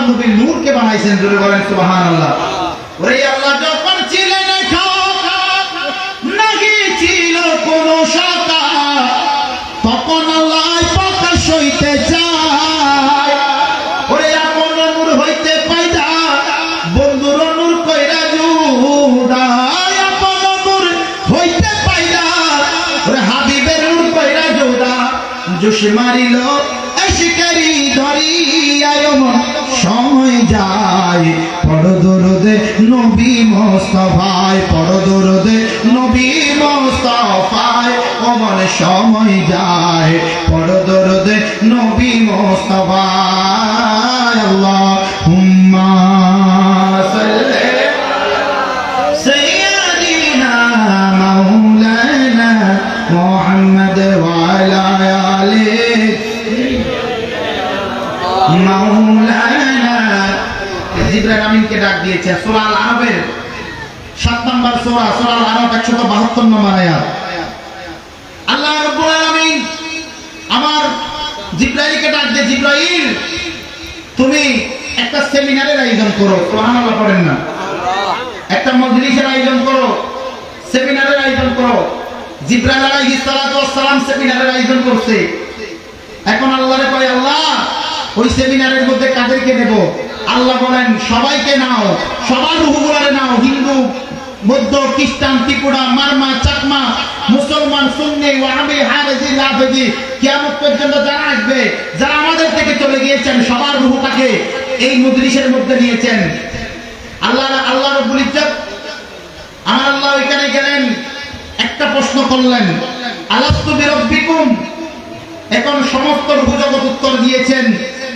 নবীর নূরকে বানাইছেন, জোরে বলেন সুবহানাল্লাহ। ওরে আল্লাহ যখন ছিলেন নাকি ছিল কোন শাখা, তখন আল্লাহ প্রকাশ হইতে চায়। ওরে আপন নূর হইতে পাইদা বন্ধুর নূর কইরা জুদা, আপন নূর হইতে পাইদা ওরে হাবিবের নূর কইরা জুদা। জোশ মারিল এশিকারি ধরিয়ায় মন সময় যায়, পড় দরুদে নবী মুস্তাফায়, পড় দরুদে নবী মুস্তাফায়, ওমন সময় যায়, পড় দরুদে নবী মুস্তাফায়। আল্লাহুম্মা সাল্লি সাইয়্যিদিনা মাওলানা মুহাম্মদ ওয়া আলা আলিহি মাওলানা। জিবরাইল আমিনকে ডাক দিয়েছে সূরা আল আরাফের 7 নম্বর সূরা, সূরা আল আরাফ 172 নম্বর আয়াত। আল্লাহ রাব্বুল আলামিন আমার জিবরাইলকে ডাক দিয়ে, জিবরাইল তুমি একটা সেমিনারের আয়োজন করো, সুবহানাল্লাহ পড়েন না, একটা মজলিসের আয়োজন করো, সেমিনারের আয়োজন করো। জিবরাইল আলাইহিস সালাতু ওয়াস সালাম সেমিনারের আয়োজন করছে। এখন আল্লাহরে কয়, আল্লাহ ওই সেমিনারের মধ্যে কাদেরকে নেব? আল্লাহ বলেন সবাইকে নাও, সবার রূহগুলোরে নাও, হিন্দু বৌদ্ধ খ্রিস্টান ত্রিপুরা মারমা চাকমা মুসলমান সুন্নি ওয়াহাবি হারেজি লাফেজি কিয়ামত পর্যন্ত যারা আসবে, যারা আমাদের থেকে চলে গিয়েছেন, সবার রূহটাকে এই মজলিসের মধ্যে নিয়েছেন। আল্লাহ রাব্বুল ইজ্জত আমার আল্লাহ এখানে গেলেন, একটা প্রশ্ন করলেন, আলাস্তু বিরাব্বিকুম। এখন সমস্ত রূহ জগৎ উত্তর দিয়েছেন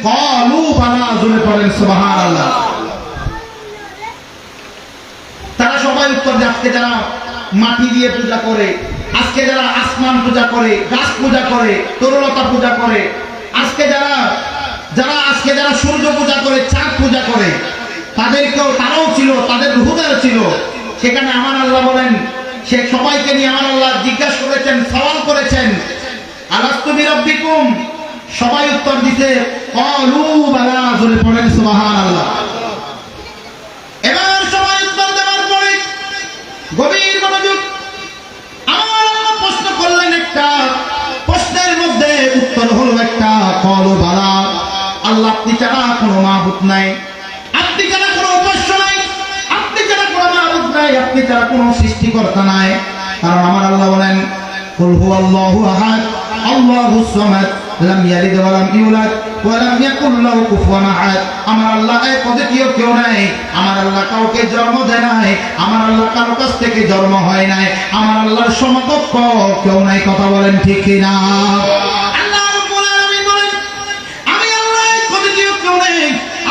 ক্বালু বালা, জোরে পড়েন সুবহানাল্লাহ। তারা সবাই উত্তর দিয়ে, আজকে যারা মাটি দিয়ে পূজা করে, আজকে যারা আসমান পূজা করে, গাছ পূজা করে, তরুলতা পূজা করে, আজকে যারা সূর্য পূজা করে, চাঁদ পূজা করে, তারাও ছিল, তাদের রূহদার ছিল সেখানে। আমার আল্লাহ বলেন সে সবাইকে নিয়ে আমার আল্লাহ জিজ্ঞাসা করেছেন, সওয়াল করেছেন, আলাস্তু বিরাব্বিকুম। সবাই উত্তর দিতে ক্বালু বালা, জোরে পড়েন সুবহানাল্লাহ। এবার সবাই উত্তর দেওয়ার পরে গভীর মনোযোগ আমার আল্লাহ প্রশ্ন করলেন, একটা প্রশ্নের মধ্যে উত্তর হলো একটা, ক্বালু বালা, আল্লাহ আপনি ছাড়া কোনো মাবুদ নাই, আপনি ছাড়া কোনো উপাস্য নাই, আপনি ছাড়া কোনো মাবুদ নাই, আপনি ছাড়া কোনো সৃষ্টিকর্তা নাই। কারণ আমার আল্লাহ বলেন কুল হুয়াল্লাহু আহাদ আল্লাহুস সামাদ লাম ইয়ালিদ ওয়া লাম ইউলাদ ওয়া লাম ইয়াকুল লাহু কুফুয়ান আহাদ। আমার আল্লাহ এক অদ্বিতীয় কেউ নাই, আমার আল্লাহ কাউকে জন্ম দেয় নাই, আমার আল্লাহ কারো কাছ থেকে জন্ম হয় নাই, আমার আল্লাহর সমকক্ষ কেউ নাই। কথা বলেন ঠিক কি না? আল্লাহ রাব্বুল আলামিন বলেন আমি আল্লাহ এক অদ্বিতীয় কেউ নাই।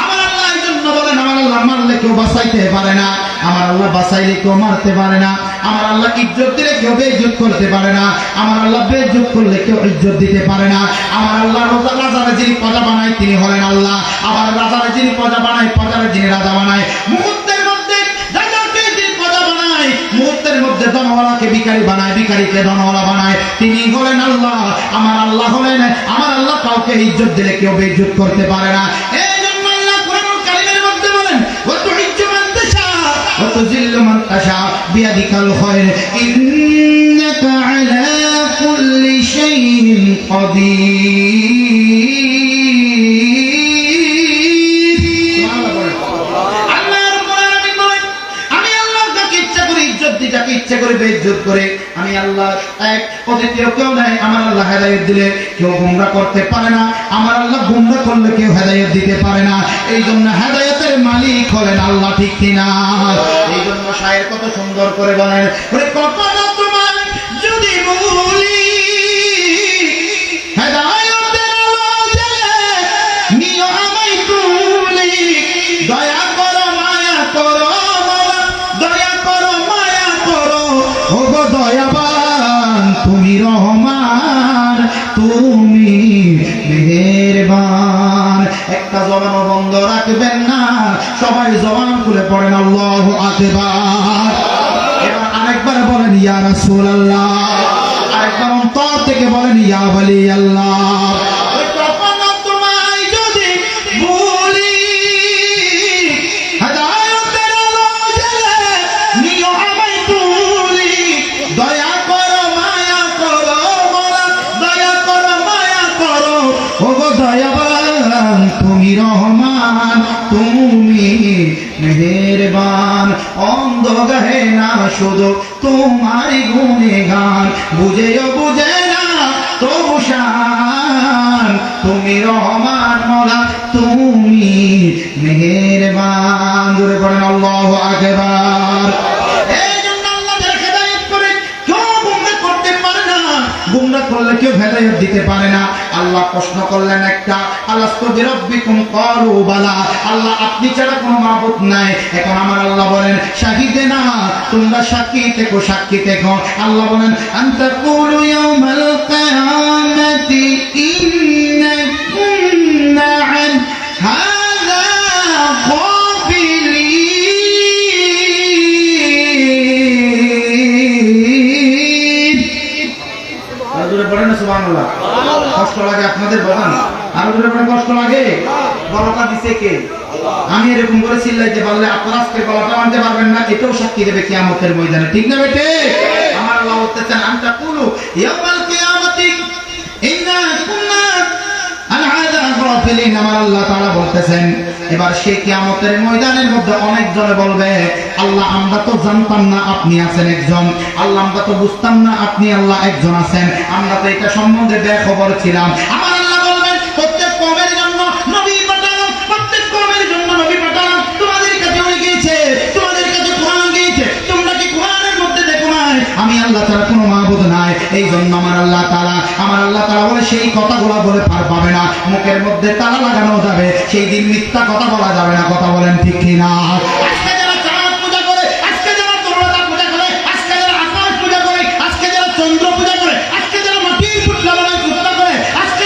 আমার আল্লাহ এই জন্য বলেন আমার আল্লাহ মারলে কেউ বাঁচাইতে পারে না, আমার আল্লাহ বাঁচাইলে কেউ মারতে পারে না, আমার আল্লাহ ইজ্জত দিলে কেউ বেইজ্জত করতে পারে না, আমার আল্লাহ বেইজ্জত করলে কেউ ইজ্জত দিতে পারে না। আমার আল্লাহ রাজারে যিনি প্রজা বানায় তিনি হলেন আল্লাহ, আবার রাজারে যিনি প্রজা বানায়, প্রজারে যিনি রাজা বানায়, মুহূর্তের মধ্যে রাজাকে যিনি প্রজা বানায়, মুহূর্তের মধ্যে ধনওয়ালাকে ভিখারি বানায়, ভিখারিকে ধনওয়ালা বানায়, তিনি হলেন আল্লাহ। আমার আল্লাহ হলেন, আমার আল্লাহ কাউকে ইজ্জত দিলে কেউ বেইজ্জত করতে পারে না। এই জন্য আল্লাহ কোরআনুল কারীমের মধ্যে বলেন ওয়া তুইজ্জু মান তাশা ওয়া তুযিল্লু মান তাশা বিয়াদিকাল খায়র ইন্নাকা আলা কুল্লি শাইইন কাদির। আল্লাহ রাব্বুল আলামিন বলেন আমি আল্লাহ যাকে ইচ্ছা করি ইজ্জত দিই, যাকে ইচ্ছা করি বেইজ্জত করে। আমি আল্লাহ এক, অদ্বিতীয় কেউ নাই। আমার আল্লাহ হেদায়েত দিলে কেউ গোমরাহ করতে পারে না, আমার আল্লাহ গোমরাহ করলে কেউ হেদায়েত দিতে পারে না। এই জন্য হেদায়েতের মালিক হলেন আল্লাহ, ঠিক কিনা? এই জন্য শায়ের কত সুন্দর করে বলেন, ওরে কখনো তোমার যদি ভুলি হেদায়েতের আলো জ্বলে নিও আমায় তুলি, দয়া করো মায়া করো মাওলা, দয়া করো মায়া করো ওগো দয়াবান, তুমি রহমান, তুমি মেহেরবান। একটা জবানও বন্ধ রাখবেন না, সবাই জবান খুলে পড়েন আল্লাহু আকবার। এবার আরেকবার বলেন ইয়া রাসূলুল্লাহ, আরেকবার অন্তর থেকে বলেন ইয়া ওয়ালি আল্লাহ। কখনো তোমায় যদি ভুলি রহমান তুমি মেহেরবান, অন্ধ গাহে না শুধু তোমার গুণগান, বুঝেও বুঝে না তবু শান, তুমি রহমান মওলা তুমি মেহেরবান। জোরে পড়েন আল্লাহু আকবার। গুমরা করলে কেউ হেদায়েত দিতে পারে না। আল্লাহ প্রশ্ন করলেন একটা, আলাস্তু বিরাব্বিকুম ক্বালু বালা, আল্লাহ আপনি ছাড়া কোনো মাবুদ নাই। এখন আমার আল্লাহ বলেন শাহিদে না, তোমরা সাক্ষী থেকো, সাক্ষী থেকো। আল্লাহ বলেন আনতা কুলু ইয়াউমাল কিয়ামাতি ইন্না কুন্না আন হাযা গাফিলিন। সুবহানাল্লাহ। কষ্ট লাগে আপনাদের? বলেন আরো জোরে বলেন। কষ্ট লাগে? গলাটা দিছে কে? আমি এরকম করে চিল্লাইতে পারলে আপনারা আজকে গলাটা আনতে পারবেন না, এটাও সাক্ষী দেবে কিয়ামতের ময়দানে, ঠিক না বেটে? আমার আল্লাহ বলতেছেন আনতা কুলু ইয়াউমাল কিয়ামাতি ইন্না কুন্না আন হাযা গাফিলিন। আমার আল্লাহ তাআলা বলতেছেন এবার সেই কিয়ামতের ময়দানের মধ্যে অনেক জনে বলবে আল্লাহ আমরা তো জানতাম না আপনি আছেন একজন, আল্লাহ আমরা তো বুঝতাম না আপনি আল্লাহ একজন আছেন, আমরা তো এটা সম্বন্ধে বেখবর ছিলাম। আমার আল্লাহ বলবেন প্রত্যেক কওমের জন্য নবী পাঠানো, প্রত্যেক কওমের জন্য নবী পাঠানো। তোমাদের কাছে ওহী গিয়েছে, তোমাদের কাছে কোরআন গিয়েছে, তোমরা কি কোরআনের মধ্যে দেখো নাই আমি আল্লাহ ছাড়া কোনো মাবুদ নাই? এই জন্য আমার আল্লাহ তাআলা বলে সেই কথাগুলো বলে পার পাবে না, মুখের মধ্যে তালা লাগানো যাবে, সেই দিন মিথ্যা কথা বলা যাবে না। কথা বলেন ঠিক কিনা? আজকে যারা চাঁদ পূজা করে, আজকে যারা তরুণতা পূজা করে, আজকে যারা আকাশ পূজা করে, আজকে যারা চন্দ্র পূজা করে, আজকে যারা মাটির পুতলা বানায় পূজা করে, আজকে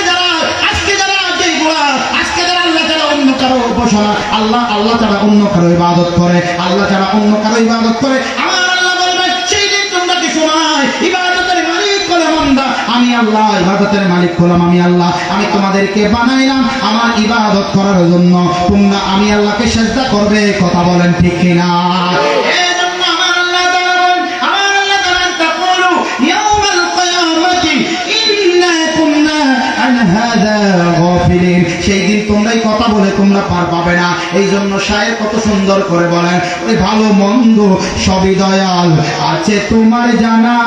যারা যেগুলা আজকে যারা আল্লাহ ছাড়া অন্য কারো উপাসনা, আল্লাহ ছাড়া অন্য কারো ইবাদত করে, আল্লাহ ছাড়া অন্য কারো ইবাদত করে, আমার আল্লাহ বলবেন সেই দিন তোমরা কি শোনায় ইবাদতের মালিক হলো বান্দা, আমি আল্লাহ ইবাদতের মালিক হলাম আমি আল্লাহ, আমি তোমাদেরকে বানাইলাম আমার ইবাদত করার জন্য, তোমরা আমি আল্লাহকে সিজদা করবে। কথা বলেন ঠিক কিনা? এজন্য আমার আল্লাহ বলেন, আমার আল্লাহ বলেন তাকুলু ইয়াউমাল কিয়ামাতি ইন্না কুন্না আন হাযা গাফিলিন। সেই দিন তোমরাই কথা বলে তোমরা পার পাবে না। এই জন্য শায়ের কত সুন্দর করে বলেন ওই ভালো মন্দ সবই দয়াল আছে তোমার জানা,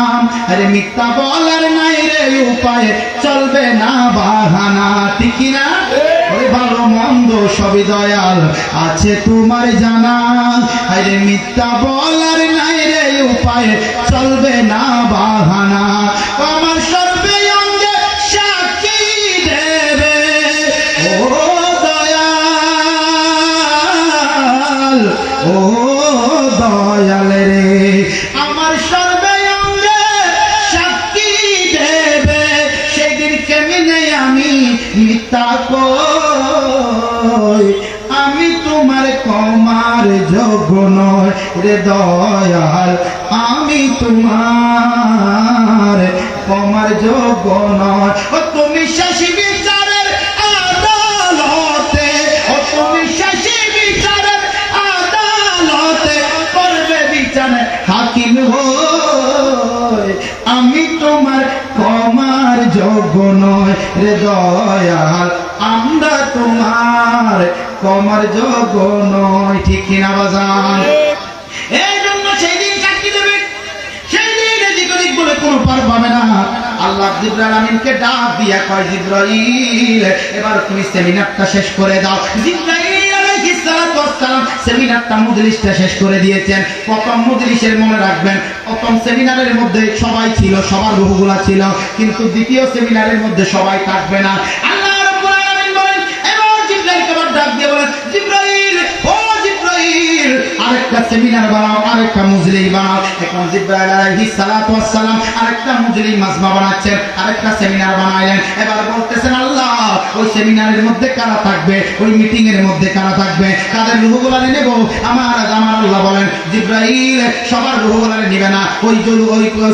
আরে মিথ্যা বলার নাই রে উপায়, চলবে না বাহানা, ঠিক না? ওই ভালো মন্দ সবই দয়াল আছে তোমার জানা, আরে মিথ্যা বলার নাই রে উপায়, চলবে না বাহানা। আমার সর্বে অঙ্গে সাক্ষী দেবে ও দয়াল, ও দয়াল রে, আমার সর্বে অঙ্গে সাক্ষী দেবে, সেদিন কেমনে আমি মিথ্যা কই, আমি তোমার ক্ষমার যোগ্য নয় রে দয়াল, আমি তোমার ক্ষমার যোগ্য নয়। ও তুমি শাসি বিচারের আদালতে, ও তুমি শাসি বিচারের আদালতে, করবে বিচারে হাকিম হই, আমি তোমার ক্ষমার যোগ্য নয় রে দয়াল, আমরা তোমার ক্ষমার যোগ্য নয়, ঠিক কিনা বাজান? এই জন্য সেই দিন সাক্ষী দেবে, সেই দিন এদিক ওদিক বলে কোনো পার পাবে না। আল্লাহ জিবরাইল আমিনকে ডাক দিয়া কয় জিবরাইল এবার তুমি সেমিনারটা শেষ করে দাও। জিবরাইল আলাইহিস সালাতু ওয়াস সালাম সেমিনারটা মজলিসটা শেষ করে দিয়েছেন। প্রথম মজলিসের মনে রাখবেন প্রথম সেমিনারের মধ্যে সবাই ছিল, সবার রূহগুলা ছিল, কিন্তু দ্বিতীয় সেমিনারের মধ্যে সবাই থাকবে না। আল্লাহ রাব্বুল আলামিন বলেন এবার জিবরাইলকে ডাক দিয়ে বলেন জিবরাইল ও জিবরাইল আরেকটা সেমিনার বানাও, আরেকটা মজলিস বানাও। এখন জিবরাইল আলাইহিস সালাতু ওয়াস সালাম আরেকটা মজলিস মাজমা বানাচ্ছেন, আরেকটা সেমিনার বানাইলেন। এবার বলতেছেন আল্লাহ ওই সেমিনারের মধ্যে কারা থাকবে, ওই মিটিং এর মধ্যে কারা থাকবে, কাদের রূহগুলা নেব? আমার আল্লাহ বলেন জিবরাইল সবার রূহগুলা নিবে না, ওই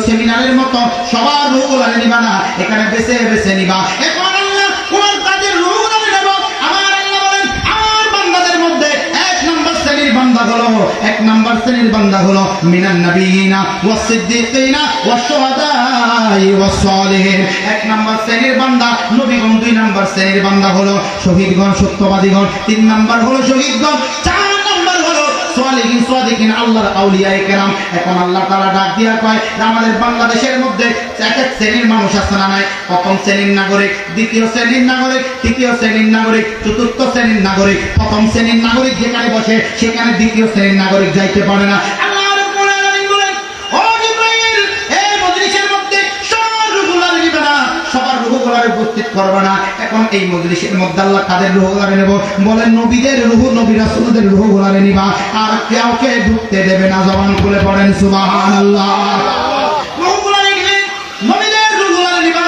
সেমিনারের মতো সবার রূহগুলা নিবে না, এখানে বেছে বেছে নিবা। এখন আল্লাহ কোন কাদের রূহগুলা নেব? আমার আল্লাহ বলেন আমার বান্দাদের মধ্যে এক নম্বর শ্রেণীর বান্দা হলো, এক নম্বর নাম্বার শ্রেণীর বান্দা হলো মিনান নবিয়িনা ওয়াস সিদ্দিকিনা ওয়াস শুহাদাই ওয়াস সালিহিন। 1 নাম্বার শ্রেণীর বান্দা নবীগণ, 2 নাম্বার শ্রেণীর বান্দা হলো শহীদগণ, সত্যবাদীগণ, 3 নাম্বার হলো শহীদগণ, 4 নাম্বার হলো সালিহিন সাদিকিন, আল্লাহর আউলিয়ায়ে কেরাম। এখন আল্লাহ তাআলা ডাক দিয়া কয়, আমাদের বাংলাদেশের মধ্যে এক এক শ্রেণীর মানুষ আছে না নাই? প্রথম শ্রেণীর নাগরিক, দ্বিতীয় শ্রেণীর নাগরিক, তৃতীয় শ্রেণীর নাগরিক, চতুর্থ শ্রেণীর নাগরিক। প্রথম শ্রেণীর নাগরিক যেখানে বসে সেখানে দ্বিতীয় শ্রেণীর নাগরিক যাইতে পারে না। আল্লাহ রাব্বুল আলামিন বলেন, ও জিবরাইল, এই মজলিসের মধ্যে সবার রূহগুলো নিবে না, সবার রূহগুলো উপস্থিত করবে না। এখন এই মজলিসের মধ্যে আল্লাহ কাদের রূহগুলো নেব? বলেন নবীদের রূহ, নবী রাসূলদের রূহগুলো নিবা, আর কাউকে ঢুকতে দেবে না। জবান খুলে পড়েন সুবহানাল্লাহ। রূহগুলো নিবে, নবীদের রূহগুলো নিবা।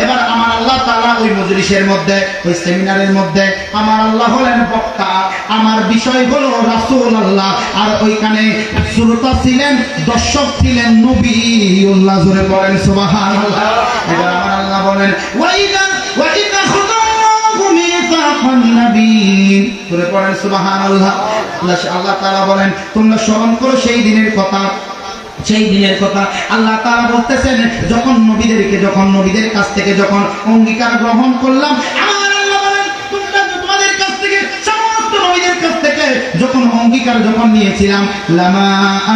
এবার আমার আল্লাহ তাআলা ওই মজলিসের মধ্যে, ওই সেমিনারের মধ্যে আমার আল্লাহ হলেন বক্তা, আমার বিষয় হলো রাসূলুল্লাহ, আর ওইখানে শ্রোতা ছিলেন, দর্শক ছিলেন নবীউল্লাহ। জোরে পড়েন সুবহানাল্লাহ। এবার আমার আল্লাহ বলেন, ওয়াইদা খুদাল্লাহু মিসাকান নবিয়্যিন। জোরে পড়েন সুবহানাল্লাহ। আল্লাহ তাআলা বলেন, তোমরা স্মরণ করো সেই দিনের কথা, সেই দিনের কথা। আল্লাহ তাআলা বলতেছেন, যখন নবীদের কাছ থেকে যখন অঙ্গীকার গ্রহণ করলাম, আমার আল্লাহ বলেন, তোমরা তোমাদের কাছ থেকে, সমস্ত নবীদের কাছ থেকে যখন অঙ্গীকার যখন নিয়েছিলাম, লামা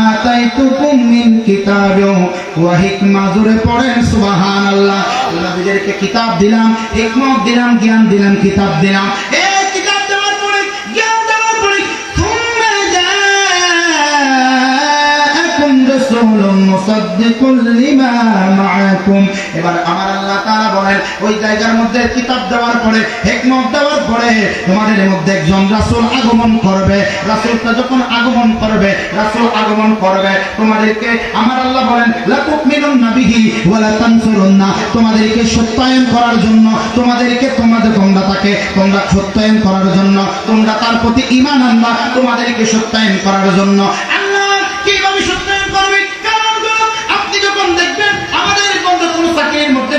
আতাইতুকুম মিন কিতাবিন ওয়া হিকমা। জোরে পড়েন সুবহানাল্লাহ। নবীদেরকে কিতাব দিলাম, হিকমত দিলাম, জ্ঞান দিলাম, কিতাব দিলাম। এই কিতাব দেওয়ার পরে, জ্ঞান দেওয়ার পরে, তোমরা রাসূলুন মুসাদ্দিকুল লিমা মাআকুম। এবার আমার আল্লাহ তাআলা বলেন, ওই জায়গার মধ্যে কিতাব দেওয়ার পরে, হিকমত দেওয়ার পরে তোমাদের মধ্যে একজন রাসূল আগমন করবে। রাসূলটা যখন আগমন করবে, রাসূল আগমন করবে, তোমাদেরকে আমার আল্লাহ বলেন, লা তুমিনুন বিহি ওয়া লা তানসুরুন্না। তোমাদেরকে সত্যায়ন করার জন্য, তোমরা সত্যায়ন করার জন্য, তোমরা তার প্রতি ঈমান আনবা, তোমাদেরকে সত্যায়ন করার জন্য। আল্লাহ কিভাবে সত্যায়ন করবে? কারণ আপনি যখন দেখবেন আমাদের বন্ধু কোন চাকরির মধ্যে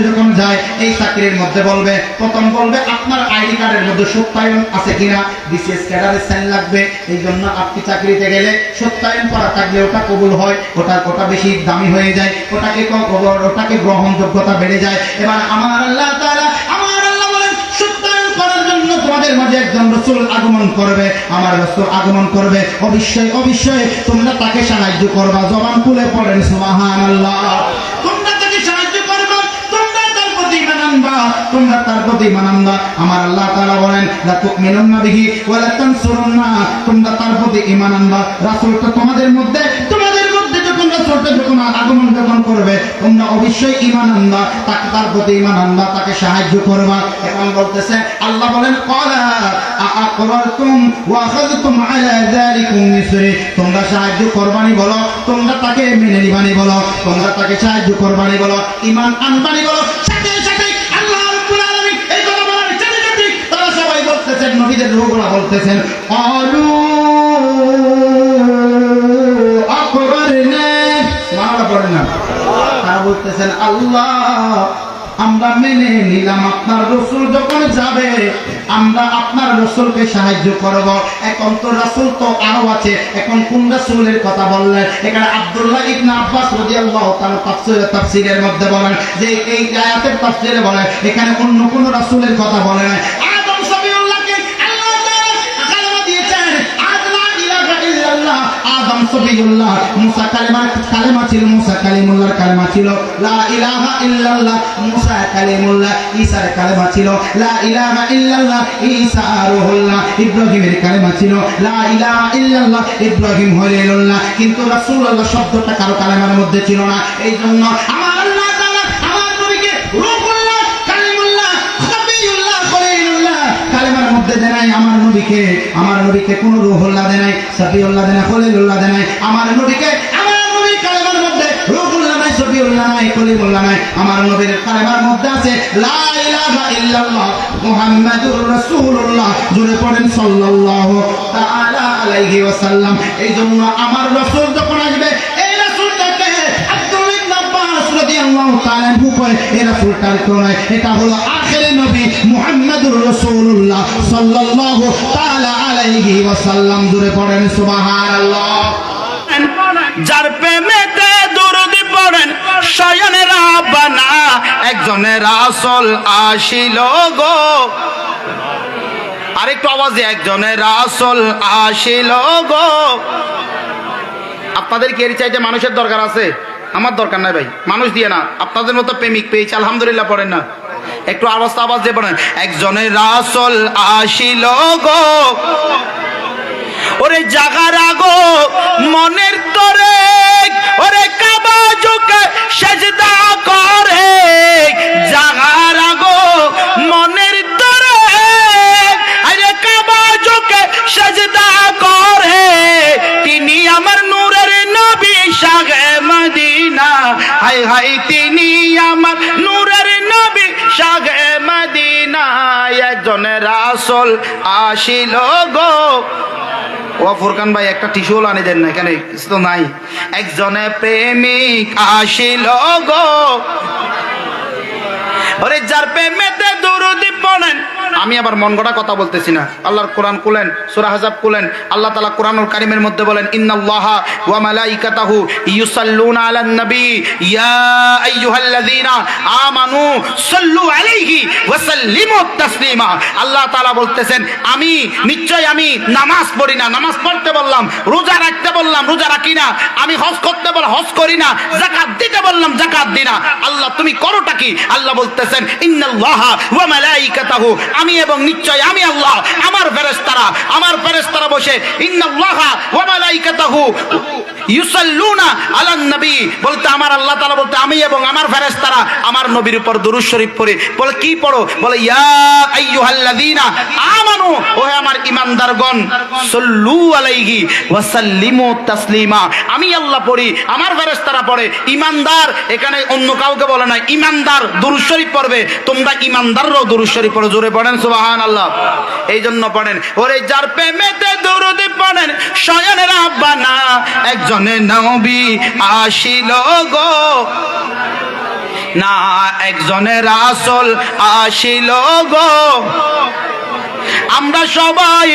যখন যায়, এই চাকরির মধ্যে বলবে, প্রথম বলবে আপনার আইডি কার্ডের মধ্যে সত্যায়ন আছে কিনা, বিসিএস ক্যাডারের সাইন লাগবে। এই জন্য আপনি চাকরিতে গেলে সত্যায়ন করা থাকলে ওটা কবুল হয়, ওটা বেশি দামি হয়ে যায়, ওটাকে গ্রহণযোগ্যতা বেড়ে যায়। এবার আমার আল্লাহ তাআলা বলেন, সত্যায়ন করার জন্য তোমাদের মাঝে একজন রাসূল আগমন করবে। আমার রাসূল আগমন করবে, অবশ্যই তোমরা তাকে সাহায্য করবা। জবান খুলে পড়েন সুবহানাল্লাহ। তোমরা তাকে সাহায্য করবা, তোমরা তার প্রতি ঈমান আনবা। আমার আল্লাহ তাআলা বলেন, লা তুমিনুন্না বিহি ওয়া লা তানসুরুন্না। তোমরা তার প্রতি ঈমান আনবা। রাসূলটা তোমাদের মধ্যে যখন রাসূলটা যখন আগমন করবে, তোমরা অবশ্যই ঈমান আনবা, তার প্রতি ঈমান আনবা, তাকে সাহায্য করবা। এখন বলতেছে আল্লাহ বলেন, ক্বালা আআকরারতুম ওয়া আখাযতুম আলা যালিকুম ইসরি। তোমরা সাহায্য করবানি বলো, তোমরা তাকে মেনে নিবানি বলো, তোমরা তাকে সাহায্য করবানি বলো, ঈমান আনবানি বলো। সাথে আল্লাহ রাব্বুল আলামিন এই কথা বলার সাথে তারা সবাই বলতেছেন, নবীদের রূহগুলো বলতেছেন, আলু আকরারনা। সুবহানাল্লাহ পড়েন না। তারা বলতেছেন, আল্লাহ আমরা মেনে নিলাম, আপনার রাসূল যখন যাবে আমরা আপনার রাসূলকে সাহায্য করব। এখন তো রাসূল তো আরো আছে, এখন কোন রাসূলের কথা বললেন? এখানে আব্দুল্লাহ ইবনে আব্বাস রাদিয়াল্লাহু তাআলা তাফসীরের মধ্যে বলেন যে এই আয়াতের তাফসীরে বলেন এখানে অন্য কোন রাসূলের কথা বলে না। আদম সফিউল্লাহকে আল্লাহ তাআলা কালেমা দিয়েছেন, লা ইলাহা ইল্লাল্লাহ। আদম সফিউল্লাহ, মুসা কালেমা ছিল, মুসা কালিমুল্লাহর কালেমা ছিল লা ইলাহা ইল্লাল্লাহ। মুসা কালিমুল্লাহ, ঈসার কালেমা ছিল লা ইলাহা ইল্লাল্লাহ। ঈসা রূহুল্লাহ, ইব্রাহিমের কালেমা ছিল লা ইলাহা ইল্লাল্লাহ, ইব্রাহিম খলিলুল্লাহ। কিন্তু রাসূলুল্লাহ শব্দটা কারো কালেমার মধ্যে ছিল না। এই জন্য আমার আল্লাহ তাআলা আমার নবীকে রূহুল্লাহ, কালিমুল্লাহ, সাফিউল্লাহ, খলিলুল্লাহ কালেমার মধ্যে দেয় নাই। আমার নবীকে কোন রূহুল্লাহ দেয় নাই, সাফিউল্লাহ দেয় নাই, খলিলুল্লাহ দেয় নাই। আমার নবীর কালেমার মধ্যে রূহুল্লাহ নাই, সাফিউল্লাহ নাই, খলিলুল্লাহ নাই। আমার নবীর কালেমার মধ্যে আছে লা ইলাহা ইল্লাল্লাহ মুহাম্মাদুর রাসূলুল্লাহ। জোরে পড়েন সাল্লাল্লাহু তাআলা আলাইহি ওয়াসাল্লাম। এই জন্য আমার রাসূল যখন আসবে, এই রাসূলটাকে আব্দুল্লাহ ইবনে আব্বাস রাদিয়াল্লাহু রাদিয়াল্লাহু তাআলা আনহু কয় এ রাসূলটার তো নয়, এটা হলো আখিরে নবী মুহাম্মদুর রাসূলুল্লাহ সাল্লাল্লাহু তাআলা আলাইহি ওয়াসাল্লাম। জোরে পড়েন সুবহানাল্লাহ। যার প্রেমেতে দরুদ পড়েন স্বয়ং রাব্বানা, একজনের রাসূল আসিল গো। আরেকটু আওয়াজে, একজনের রাসূল আসিল গো। আপনাদের কি এর চাইতে মানুষের দরকার আছে? আমার দরকার নাই ভাই, মানুষ দিয়ে না, আপনাদের মতো প্রেমিক পেয়েছি আলহামদুলিল্লাহ। পড়েন না একটু আওয়াজ দিয়ে পড়েন, একজনের রাসূল আসিল গো। ওরে জাগার আগো মনের তরে, ওরে কাবা ঝুঁকে সেজদা করে, জাগার আগো মনের তরে, আরে কাবা ঝুঁকে সেজদা করে, তিনি আমার নূরের নবী শাহে মদিনা। হাই হাই তিনি আমার নূরের নবী শাহে মদিনা, একজনের রাসূল আসিল গো। ও ফুরকান ভাই একটা টিস্যু আনি দেন না, এখানে কিছু তো নাই। একজনে প্রেমিক আসিল গো। ওরে যার প্রেমেতে দরুদ পড়েন, আমি আবার মন গড়া কথা বলতেছি না। আল্লাহর কোরআন খুলেন, সূরা আহজাব খুলেন, আল্লাহ তাআলা কোরআনুল কারীমের মধ্যে বলেন ইন্নাল্লাহা ওয়া মালাইকাতাহু ইউসাল্লুনা আলান নবী ইয়া আইয়ুহাল্লাযীনা আমানু সাল্লু আলাইহি ওয়া সাল্লিমু তাসলিমা। আল্লাহ তাআলা বলতেছেন আমি নিশ্চয় আমি নামাজ পড়ি না, নামাজ পড়তে বললাম, রোজা রাখতে বললাম, রোজা রাখি না, আমি হজ করতে বল হজ করি না, যাকাত দিতে বললাম, যাকাত দিই না। আল্লাহ তুমি করোটা কি? আল্লাহ বলতেছেন ইন্নাল্লাহা ওয়া মালাইকাতাহু, আমি এবং নিশ্চয় আমি আল্লাহ, আমার ফেরেশতারা বসে ইন্নাল্লাহা ওয়া মালাইকাতাহু ইউসাল্লুনা আলান নবী, বলতে আমার আল্লাহ তাআলা বলতে আমি এবং আমার ফেরেশতারা আমার নবীর উপর দুরূদ শরীফ পড়ে। বলে কি পড়ো? বলে ইয়া আইয়ুহাল্লাযীনা আমানু, ও আমার ঈমানদারগণ, সাল্লু আলাইহি ওয়া সাল্লিমু তাসলিমা। আমি আল্লাহ পড়ি, আমার ফেরেশতারা পড়ে। ঈমানদার এখানে অন্য কাউকে বলে না, ঈমানদার দুরূদ শরীফ পড়বে, তোমরা ঈমানদাররাও দুরূদ শরীফ পড়ো। জোরে পড়েন সুবহানাল্লাহ। এই জন্য পড়েন, ওরে যার প্রেমেতে দরুদ পড়েন স্বয়ং রাব্বানা, একজনে নবী আসিল গো। না একজনে রাসূল আসিল গো। আমরা সবাই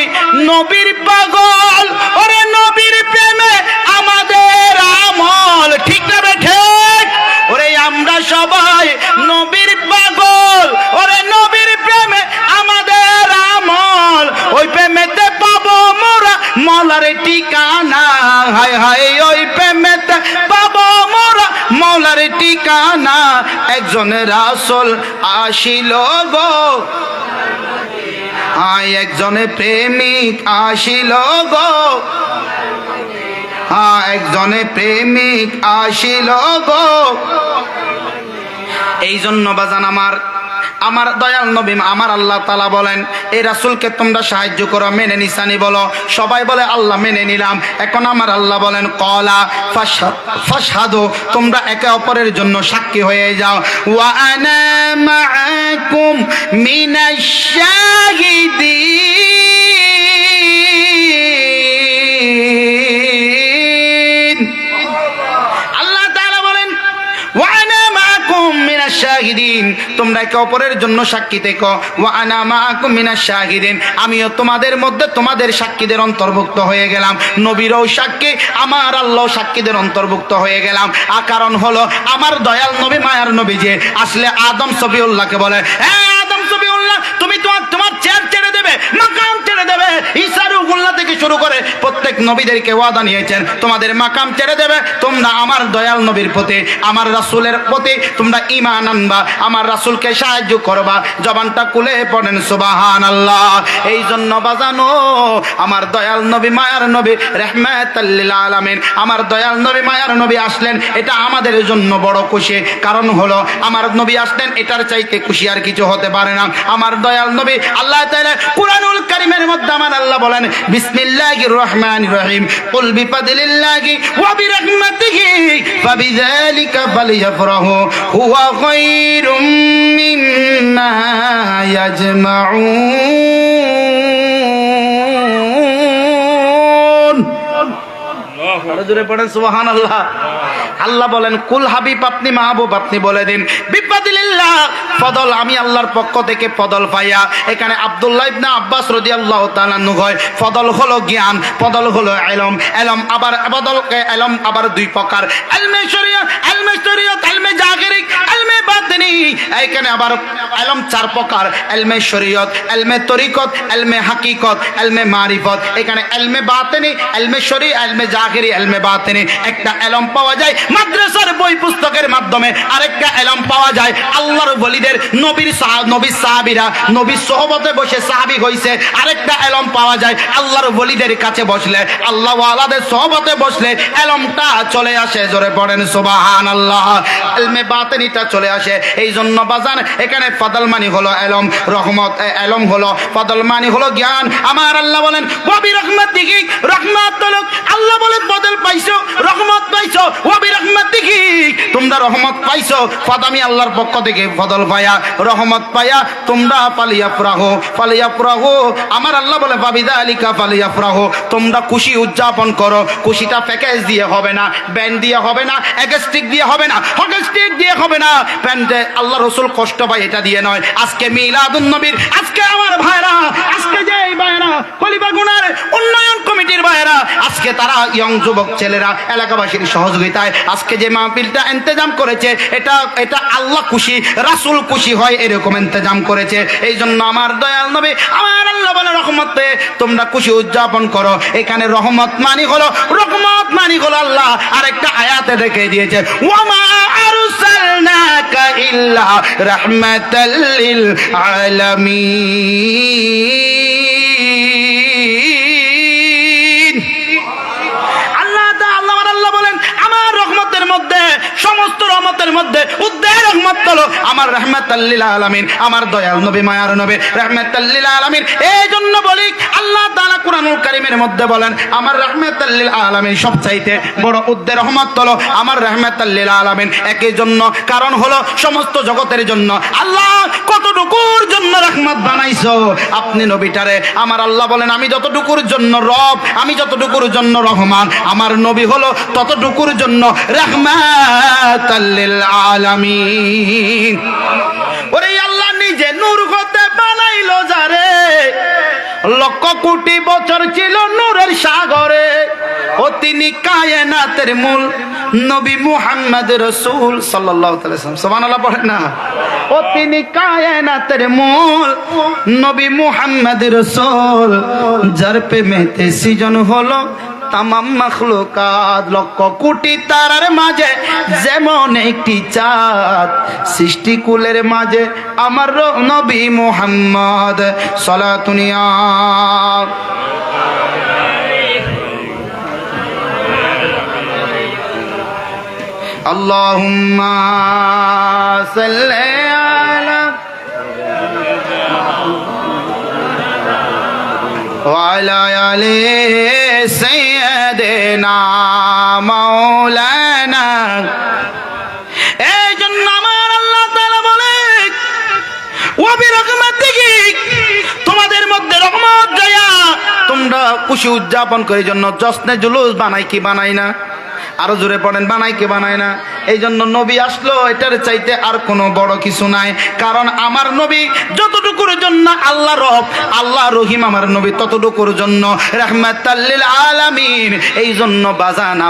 নবীর পাগল, ওরে নবীর প্রেমে আমাদের আমল, ঠিক না বে ঠিক? ওরে আমরা সবাই নবীর পাগল, ওরে নবীর প্রেমে আমাদের আমল, ওই প্রেমেতে পাবো মোরা মৌলার ঠিকানা। হায় হায় ওই প্রেমেতে পাবো মোরা মৌলার ঠিকানা, একজনের রাসূল আসিল গো। আয় একজনে প্রেমিক আসিল গো। একজনে প্রেমিক আসিল গো। এই জন্য বাজান আমার দয়াল নবী আমার আল্লাহ তাআলা বলেন এই রাসূলকে তোমরা সাহায্য করো, মেনে নিসানি বলো। সবাই বলে আল্লাহ মেনে নিলাম। এখন আমার আল্লাহ বলেন কলা ফাশহাদু, তোমরা একে অপরের জন্য সাক্ষী হয়ে যাও। ওয়া আনা মাআকুম মিনাশ শাহিদিন। আল্লাহ তাআলা বলেন ওয়া আনা মাআকুম মিনাশ শাহিদিন, তোমরা একে অপরের জন্য সাক্ষী থেকো। ওয়া আনা মাআকুম মিনাশ শাহিদিন, আমিও তোমাদের মধ্যে তোমাদের সাক্ষীদের অন্তর্ভুক্ত হয়ে গেলাম। নবীরও সাক্ষী, আমার আল্লাহ সাক্ষীদের অন্তর্ভুক্ত হয়ে গেলাম। কারণ হলো আমার দয়াল নবী মায়ার নবী যে আসলে আদম সফিউল্লাহকে বলে হ্যাঁ আদম সফিউল্লাহ তুমি তোমার চেয়ার ছেড়ে দেবে, মাকাম ছেড়ে দেবে। ঈসা রূহুল্লাহ থেকে শুরু করে প্রত্যেক নবীদেরকে ওয়াদা নিয়েছেন তোমাদের মাকাম ছেড়ে দেবে, তোমরা আমার দয়াল নবীর প্রতি আমার রাসূলের প্রতি তোমরা ঈমান আনবা, আমার রাসূলকে সাহায্য করবা। জবানটা খুলে পড়েন সুবহানাল্লাহ। এই জন্য বাজানো আমার দয়াল নবী মায়ার নবী রাহমাতাল লিল আলামিন, আমার দয়াল নবী মায়ার নবী আসলেন, এটা আমাদের জন্য বড় খুশি। কারণ হলো আমার নবী আসলেন, এটার চাইতে খুশি আর কিছু হতে পারে না। আমার দয়াল নবী আল্লাহ তাআলা কুরআনুল কারীমের মধ্যে আমার আল্লাহ বলেন বিসমিল্লাহির রহমানির রহিম কুল বিফাদলিল্লাহি ওয়া বিরাহমাতিহি ফাবিযালিকা ফালইফরাহু হুয়া খায়রুম মিম্মা ইয়াজমাউন। আরো জোরে পড়েন সুবহানাল্লাহ। আল্লাহ বলেন কুল হাবিব আপনি মাহবুব আপনি বলে দিন বিফাদিলিল্লাহ, ফদল আমি আল্লাহর পক্ষ থেকে ফদল পাইয়া। এখানে আব্দুল্লাহ ইবনে আব্বাস রাদিয়াল্লাহু তাআলা আনহু কয় ফদল হলো জ্ঞান, ফদল হলো ইলম। ইলম আবার ফদলকে ইলম আবার দুই প্রকার, ইলমে শরীয়ত, ইলমে জাহিরি, ইলমে বাতিনি। এখানে আবার ইলম চার প্রকার, ইলমে শরীয়ত, ইলমে তরিকত, ইলমে হাকিকত, ইলমে মারিফত। এখানে ইলমে বাতিনি, ইলমে শরী, ইলমে জাহিরি, ইলমে বাতিনি। একটা ইলম পাওয়া যায় মাদ্রাসার বই পুস্তকের মাধ্যমে, আরেকটা ইলম পাওয়া যায় আল্লাহর ওলিদের নবীর সাহাবীরা নবীর সোহবতে বসে সাহাবী হইছে। আরেকটা ইলম পাওয়া যায় আল্লাহর ওলিদের কাছে বসলে, আল্লাহ ওয়ালাদের সোহবতে বসলে ইলমটা চলে আসে। জোরে পড়েন সুবহানাল্লাহ। ইলমে বাতিনিটা চলে আসে। এই জন্য বাজান এখানে ফদল মানি হলো ইলম, রহমত ইলম হলো ফদল মানি হলো জ্ঞান। আমার আল্লাহ বলেন ওয়াবি রাহমাতিহি, রহমত হলো আল্লাহ বলেন ফদল পাইছো, রহমত পাইছো, ওয়াবি রাহমাতিহি তোমরা রহমত পাইছো। ফদ আমি আল্লাহর পক্ষ থেকে ফদল পায়া, রহমত পায়া তোমরা ফালিয়াফরাহু। আমার আল্লাহ বলে ফাবিযালিকা ফালিয়াফরাহু, তোমরা খুশি উদযাপন করো। খুশিটা প্যাকেজ দিয়ে হবে না, ব্যান্ড দিয়ে হবে না, এগস্টিক দিয়ে হবে না, হকস্টিক দিয়ে হবে না। প্যান্টে আল্লাহ রাসূল কষ্ট পায় এটা দিয়ে নয়। আজকে মিলাদুন নবীর, আজকে আমার ভাইরা, আজকে যে ভাইরা খলিফা গুনার উন্নয়ন কমিটির ভাইরা, আজকে তারা ইয়ং যুবক ছেলেরা এলাকাবাসীর সহযোগিতায় আজকে যে মাহফিলটা ইন্তেজাম করেছে, এটা আল্লাহ খুশি, রাসূল খুশি হয় এরকম ইন্তেজাম করেছে। এই জন্য আমার দয়াল নবী আমার আল্লাহ বলে রহমতে তোমরা খুশি উদযাপন করো। এখানে রহমত মানি হলো আল্লাহ আরেকটা আয়াতে দেখে দিয়েছে ওয়ামা আরসালনাকা ইল্লা রাহমাতাল লিল আলামিন। আল্লাহ বলেন আমার রহমতের মধ্যে, সমস্ত রহমতের মধ্যে উদ্দের রহমত হলো আমার রাহমাতাল লিল আলামিন, আমার দয়াল নবী মায়ার নবী রাহমাতাল লিল আলামিন। এই জন্য বলি আল্লাহ তাআলা কুরআনুল কারীমের মধ্যে বলেন আমার রাহমাতাল লিল আলামিন সবচাইতে বড় উদ্দের রহমত হলো আমার রাহমাতাল লিল আলামিন। একই জন্য কারণ হলো সমস্ত জগতের জন্য। আল্লাহ কতটুকুর জন্য রহমত বানাইছো আপনি নবীটারে। আমার আল্লাহ বলেন আমি যতটুকুর জন্য রব, আমি যতটুকুর জন্য রহমান, আমার নবী হলো ততটুকুর জন্য রাহমাতাল লিল আলামিন। ওরে আল্লাহ নিজে নূর হতে বানাইলো যারে, লক্ষ কোটি বছর ছিল নূরের সাগরে। ও তিনি কায়নাতের মূল নবী মুহাম্মদ রাসূল সাল্লাল্লাহু আলাইহি ওয়াসাল্লাম। সুবহানাল্লাহ পড়েন না। ও তিনি কায়নাতের মূল নবী মুহাম্মদ রাসূল, যার প্রেমেতে সৃজন হলো তামাম মাখলুকাত। লক্ষ কোটি তারার মাঝে যেমন একটি চাঁদ, সৃষ্টিকুলের মাঝে আমার নবী মুহাম্মদ সালাতুনিয়া। আল্লাহুম্মা সাল্লি আলা ওয়া আলা আলি সাইয়্যিদিনা মাওলানা। এই জন্য আমার আল্লাহ তাআলা বলে ওয়া বিরাহমাতিহি তোমাদের মধ্যে রহমত দয়া তোমরা খুশি উদযাপন করে জন্য জশ্নে জুলুস বানাই কি বানাই না? আরো জোরে পড়েন বানাই কে বানায় না? এই জন্য নবী আসলো এটার চাইতে আর কোনো বড় কিছু নাই। কারণ আমার নবী যতটুকুর জন্য আল্লাহ রব, আল্লাহ রহিম, আমার নবী ততটুকুর জন্য রাহমাতাল লিল আলামিন। এই জন্য বাজান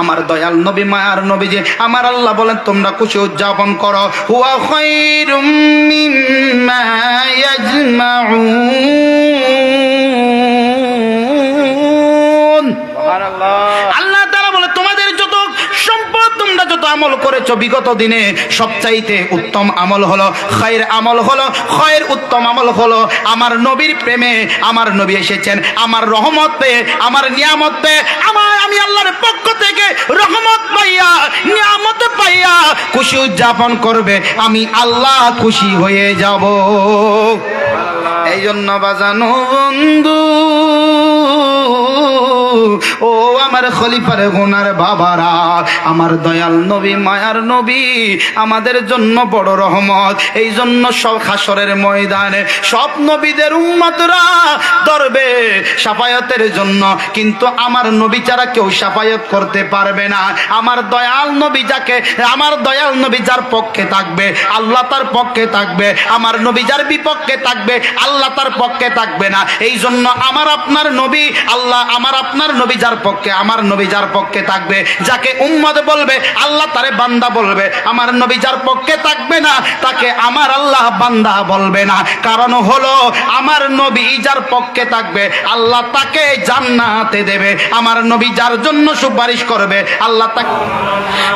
আমার দয়াল নবী মায়ার নবী যে আমার আল্লাহ বলেন তোমরা খুশি উদযাপন করো। হুয়া খায়রুম মিম্মা ইয়াজমাউন। আল্লাহ তাআলা বলে তোমাদের যত সম্পদ তোমরা যত আমল করেছো বিগত দিনে সবচাইতে উত্তম আমল হলো খায়ের আমল হলো, খায়ের উত্তম আমল হলো আমার নবীর প্রেমে আমার নবী এসেছেন, আমার রহমত পেয়ে, আমার নিয়ামত পেয়ে, আমি আল্লাহর পক্ষ থেকে রহমত পাইয়া, নিয়ামত পাইয়া খুশি উদযাপন করবে, আমি আল্লাহ খুশি হয়ে যাব। এই জন্য বাজানো বন্ধু ও আমার খলিফার গুনার বাবারা, আমার দয়াল নবী মায়ার নবী আমাদের জন্য বড় রহমত। এই জন্য সব হাসরের ময়দানে সব নবীদের উম্মতরা ধরবে শাফায়াতের জন্য, কিন্তু আমার নবী ছাড়া কেউ শাফায়াত করতে পারবে না। আমার দয়াল নবী যাকে, আমার দয়াল নবী যার পক্ষে থাকবে আল্লাহ তার পক্ষে থাকবে, আমার নবী যার বিপক্ষে থাকবে আল্লাহ তার পক্ষে থাকবে না। এই জন্য আমার আপনার নবী আল্লাহ, আমার আপনার নবী যার পক্ষে, আমার নবী যার পক্ষে থাকবে, যাকে উম্মত বলবে আল্লাহ তারে বান্দা বলবে। আমার নবী যার পক্ষে থাকবে না তাকে আমার আল্লাহ বান্দা বলবে না। কারণ হলো আমার নবী যার পক্ষে থাকবে আল্লাহ তাকে জান্নাতে দেবে, আমার নবী যার জন্য সুপারিশ করবে আল্লাহ তাকে।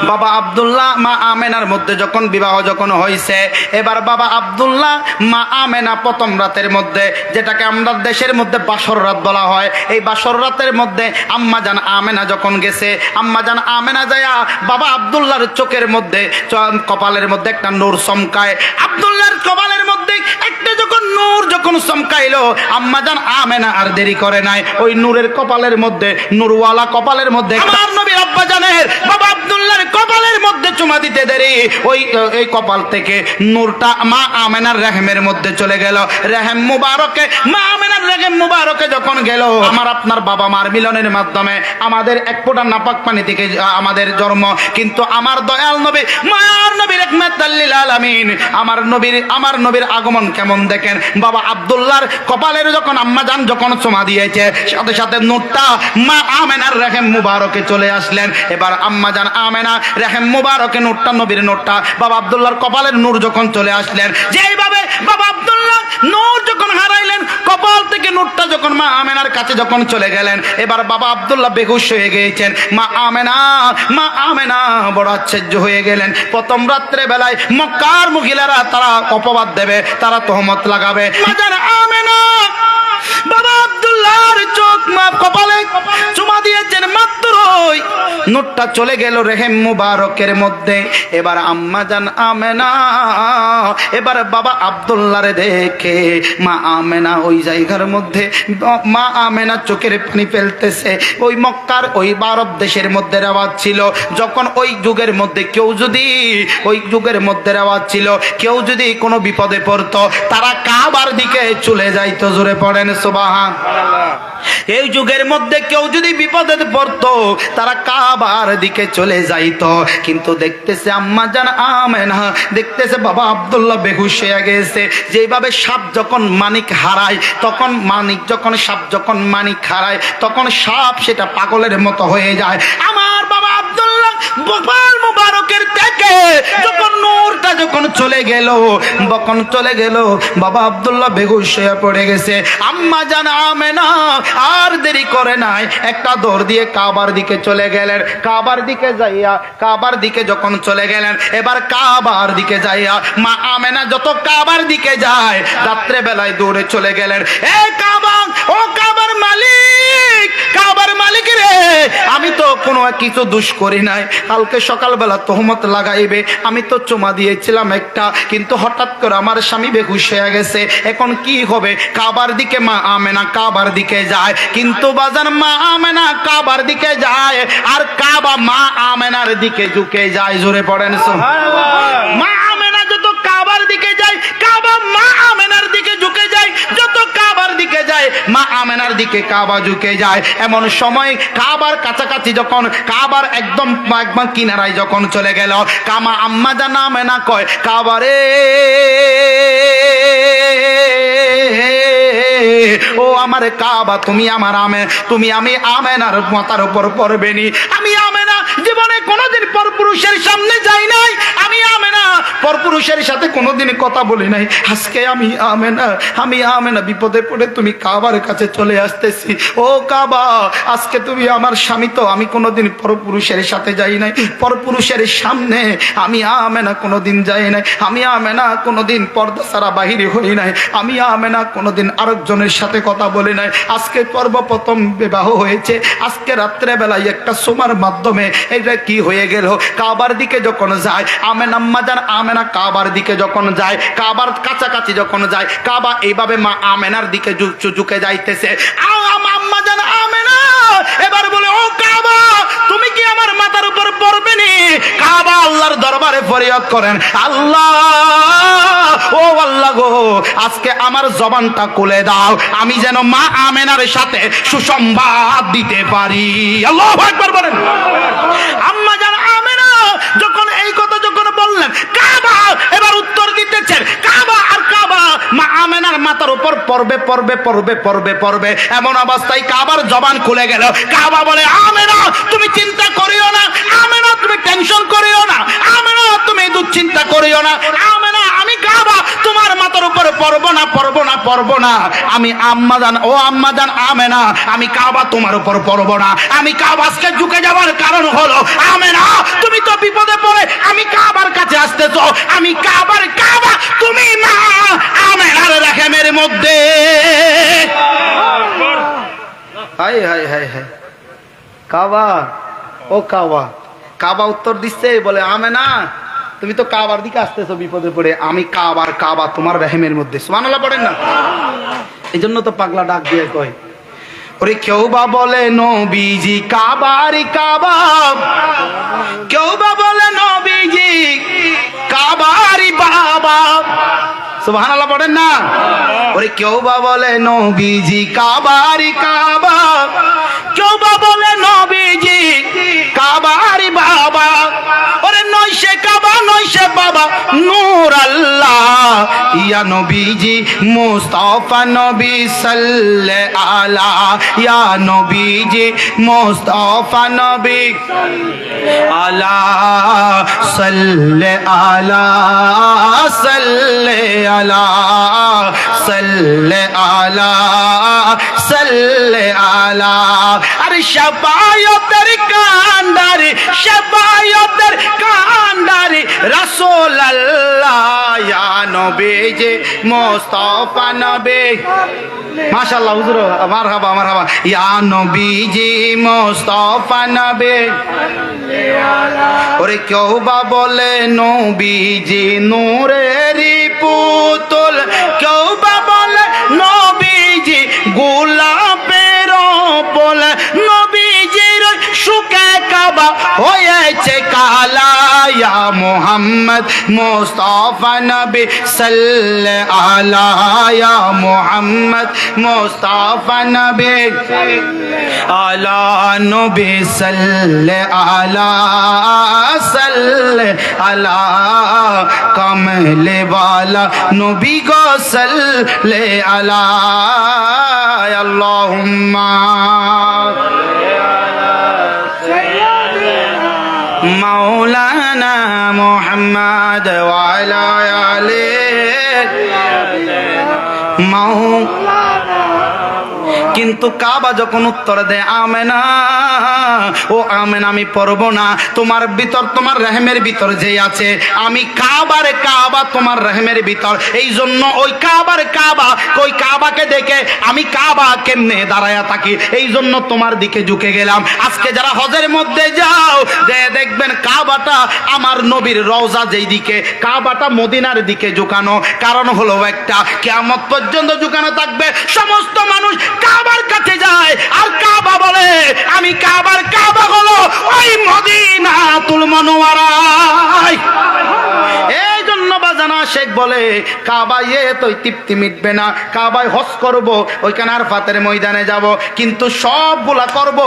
বাবা আব্দুল্লাহ মা আমেনার মধ্যে যখন বিবাহ যখন হয়েছে, এবার বাবা আব্দুল্লাহ মা আমেনা প্রথম রাতের মধ্যে, যেটাকে আমরা দেশের মধ্যে বাসর রাত বলা হয়, এই বাসর রাতের মধ্যে আম্মা জান আমেনা যখন গেছে, আম্মা জান আমেনা যায়া বাবা আব্দুল্লাহর চোখের মধ্যে, কপালের মধ্যে একটা নূর চমকায়। আব্দুল্লাহর কপালের মধ্যে একটা যখন নূর যখন চমকাইলো, আম্মা জান আমেনা আর দেরি করে নাই, ওই নূরের কপালের মধ্যে, নূরওয়ালা কপালের মধ্যে আমার নবীর আব্বা জানের বাবা আব্দুল্লাহর কপালের মধ্যে চুমা দিতে দেরি, ওই এই কপাল থেকে নূরটা মা আমেনার রেহেমের মধ্যে চলে গেল। রেহেম মুবারকে, মা আমেনার রেহেম মুবারকে যখন গেল, আমার আপনার বাবা মার মিলনের মাধ্যমে আমাদের এক ফোঁটা নাপাক পানি থেকে আমাদের জন্ম, কিন্তু আমার দয়াল নবী মায়ার নবী রাহমাতাল লিল আলামিন, আমার নবীর আগমন কেমন দেখেন। বাবা আব্দুল্লাহর কপালের যখন আম্মা জান যখন চুমা দিয়েছে, সাথে সাথে নূরটা মা আমেনার রেহেম মুবারকে চলে আসলেন। এবার আম্মা জান আমেনা রেহেম মুবারকে নূরটা, নবীর নূরটা বাবা আব্দুল্লাহর কপালের নূর যখন চলে আসলেন, যেইভাবে বাবা আব্দুল্লাহ নূর যখন হারাইলেন, কপাল থেকে নূরটা যখন মা আমেনার কাছে যখন চলে গেলেন, এবার বাবা আব্দুল্লাহ বেহুশ হয়ে গিয়েছেন। মা আমেনা বড় আশ্চর্য হয়ে গেলেন। প্রথম রাত্রে বেলায় মক্কার মহিলারা তারা অপবাদ দেবে, তারা তহমত লাগাবে। মা জান আমেনা বাবা আব্দুল্লাহর চোখ মা কপালে চুমা দিয়েছেন, মাত্রই নূরটা চলে গেল রেহেম মুবারকের মধ্যে। এবার আম্মা জান আমেনা এবার বাবা আব্দুল্লাহরে দেখে মা আমেনা ওই জায়গার মধ্যে, মা আমেনা চোখের পানি ফেলতেছে। ওই মক্কার ওই আরব দেশের মধ্যে রেওয়াজ ছিল, যখন ওই যুগের মধ্যে কেউ যদি, ওই যুগের মধ্যে রেওয়াজ ছিল কেউ যদি কোনো বিপদে পড়তো, তারা কাবার দিকে চলে যাইতো। জোরে পড়েন সুবহানাল্লাহ। এই যুগের মধ্যে কেউ যদি বিপদে পড়তো তারা কাবার দিকে চলে যাইতো। কিন্তু দেখতেছে আম্মা জান আমেনা, দেখতেছে বাবা আব্দুল্লাহ বেহুশ হয়ে গেছে। যেভাবে সাপ যখন মানিক হারায়, তখন মানিক যখন সাপ যখন মানিক হারায়, তখন সাপ সেটা পাগলের মতো হয়ে যায়। আমার বাবা আব্দুল্লাহ কপাল মুবারকের থেকে যখন নূরটা যখন চলে গেল, বাবা আব্দুল্লাহ বেহুশ হয়ে পড়ে গেছে। আম্মা জান আমেনা আর দেরি করে নাই, একটা দৌড় দিয়ে কাবার দিকে চলে গেলেন। কাবার দিকে যাইয়া, কাবার দিকে যখন চলে গেলেন, এবার কাবার দিকে যাইয়া মা আমেনা যত কাবার দিকে যায়, রাত্রে বেলায় দৌড়ে চলে গেলেন। এ কাবা, ও কাবার মালিক, কাবার মালিক রে, আমি তো কোনো কিছু দোষ করি নাই, কালকে সকালবেলা তহমত লাগাইবে, আমি তো চুমা দিয়েছিলাম একটা, কিন্তু হঠাৎ করে আমার স্বামী বেহুশ হয়ে গেছে, এখন কি হবে? কাবার দিকে মা আমেনা কাবার দিকে যায়, কিন্তু বাজার মা আমেনা কাবার দিকে যায় আর কাবা মা আমেনার দিকে ঝুঁকে যায়। জোরে পড়েন সুবহানাল্লাহ। মা আমেনা যত কাবার দিকে যায়, কাবা মা আমেনার দিকে ঝুঁকে যায়, যত কাবার দিকে যায় মা আমেনার দিকে কাবা ঝুঁকে যায়। এমন সময় কাবার কাছাকাছি যখন, কাবার একদম কিনারায় যখন চলে গেল, কামা আম্মা জান আমেনা কয়, কাবারে ও আমার কাবা, তুমি আমার তুমি আমি আমেনার মাথার উপর পড়বে নি। আমি আমেনা জীবনে কোনোদিন পরপুরুষের সামনে যাই নাই, আমি আমেনা পরপুরুষের সাথে কোনোদিন কথা বলি নাই। আজকে আমি আমেনা বিপদে পড়ে তুমি কাবার কাছে চলে আসতেছি। ও কাবা, আজকে তুমি আমার স্বামী তো, আমি কোনোদিন পরপুরুষের সাথে যাই নাই, পরপুরুষের সামনে আমি আমেনা কোনোদিন যাই নাই, আমি আমেনা কোনোদিন পর্দা ছাড়া বাহির হই নাই, আমি আমেনা কোনোদিন আরেকজনের সাথে কথা বলি নাই। আজকে সর্বপ্রথম বিবাহ হয়েছে, আজকে রাত্রে বেলায় একটা সোমার মাধ্যমে এটা কি হয়ে গেল? কাবার দিকে যখন যায় আমেনা, আম্মা জান আমেনা কাবার দিকে যখন যায়, কাবার কাছাকাছি যখন যায়, কাবা এইভাবে মা আমেনার দিকে ঝুঁকে যাইতেছে। আম্মা জান আমেনা এবার বলে ও কাবা তুমি কি আমার মাথার উপর পড়বে নি? কাবা আল্লাহর দরবারে ফরিয়াদ করেন, আল্লাহ ও আল্লাহ গো, আজকে আমার জবানটা খুলে দাও, আমি যেন মা আমেনার সাথে সুসংবাদ দিতে পারি। আল্লাহু আকবার বলেন। আম্মা জান আমেনা যখন এই কথা যখন বললেন, কাবা এবার উত্তর দিতেছেন, কাবা আর কাবা মা আমেনার মাথার উপর পড়বে পড়বে পড়বে পড়বে পড়বে, এমন অবস্থায় কাবার জবান খুলে গেল। কাবা বলে, আমেনা তুমি চিন্তা করিও না, আমেনা তুমি টেনশন করিও না, আমেনা তুমি দুশ্চিন্তা করিও না, আমেনা আমি কাবা তোমার মাথার উপর পড়বো না পড়বো না পড়বো না, আমি আম্মা জান ও আম্মা জান আমেনা আমি কাবা তোমার উপর পড়বো না। আমি কাবা আজকে ঝুঁকে যাওয়ার কারণ হলো আমেনা তুমি তো বিপদে পড়ে আমি কাবার কাছে আসতেছো, আমি কাবার কাবা তুমি মা আমেনার রেহেমের মধ্যে। হাই হাই হাই হাই, কাবা ও কাবা, কাবা উত্তর দিচ্ছে বলে, আমেনা তুমি তো কাবার দিকে আসতেছো বিপদে পড়ে, আমি কাবার কাবা তোমার রেহেমের মধ্যে। সুবহানাল্লাহ পড়েন না? এই জন্য তো পাগলা ডাক দিয়ে কয়, ওরে কেউ বা বলে নবীজি কাবারি কাবা, কেউ বা বলে নবীজি কাবারি বাবা। সুবহানাল্লাহ পড়েন না? ওরে কেউ বা বলে নবীজি কাবারি কাবা, কেউ বা বলে নবীজি কাবারি বাবা। ওরে নয় সে কাবা নয় সে বাবা, নূর আল্লাহ ইয়া নবীজি মুস্তাফা নবী সাল্লে আলা, ইয়া নবীজি মুস্তাফা নবী আলা সাল্লে আলা সাল্লে আলা সাল্লে আলা সাল্লে আলা। আরে শাফায়াতের কান্ডারি শাফায়াতের কান্ডারি রাসূল আল্লাহ ইয়া নবীজি মুস্তাফা নবী। মাশাআল্লাহ হুজুর, মারহাবা মারহাবা। ইয়া নবীজি মুস্তাফা নবী। ওরে কেউ বা বলে নবীজি নূরেরই পুতুল, কেউ বা বলে নবীজি গোলাপের ফুল, নবীজির সুখে কাবা হয়েছে কালা। ইয়া মুহাম্মদ মুস্তাফা নবী সাল্লে আলা, ইয়া মুহাম্মদ মুস্তাফা নবী আলা নবী সাল্লে আলা সাল্লে আলা কমলে ওয়ালা নবী গো সাল্লে আলা। আল্লাহুম্মা মাওলানা মুহাম্মদ ওয়া আলা আলিহি মাওলানা। কিন্তু কাবা যখন উত্তর দেয়, আমেনা ও আমেনা আমি পড়বো না, তোমার ভিতর তোমার রেহেমের ভিতর যে আছে, আমি কাবার কাবা তোমার রেহেমের ভিতর, এই জন্য ওই কাবার কাবা, ওই কাবাকে দেখে আমি কাবা কেমনে দাঁড়ায়া থাকি, এই জন্য তোমার দিকে ঝুঁকে গেলাম। আজকে যারা হজের মধ্যে যাও, যে দেখবেন কাবাটা আমার নবীর রওজা যেই দিকে, কাবাটা মদিনার দিকে ঝুঁকানো, কারণ হলো একটা, কিয়ামত পর্যন্ত ঝুঁকানো থাকবে। সমস্ত মানুষ কাবার কাছে যায় আর কাবা বলে আমি কাবার কাবা হলো ওই মদিনাতুল মুনাওয়ারায়। এই জন্য বাজানা শেখ বলে কাবায় তো তৃপ্তি মিটবে না, কাবায় হজ করব, ওইখানে আরাফাতের ময়দানে যাব, কিন্তু সবগুলা করব,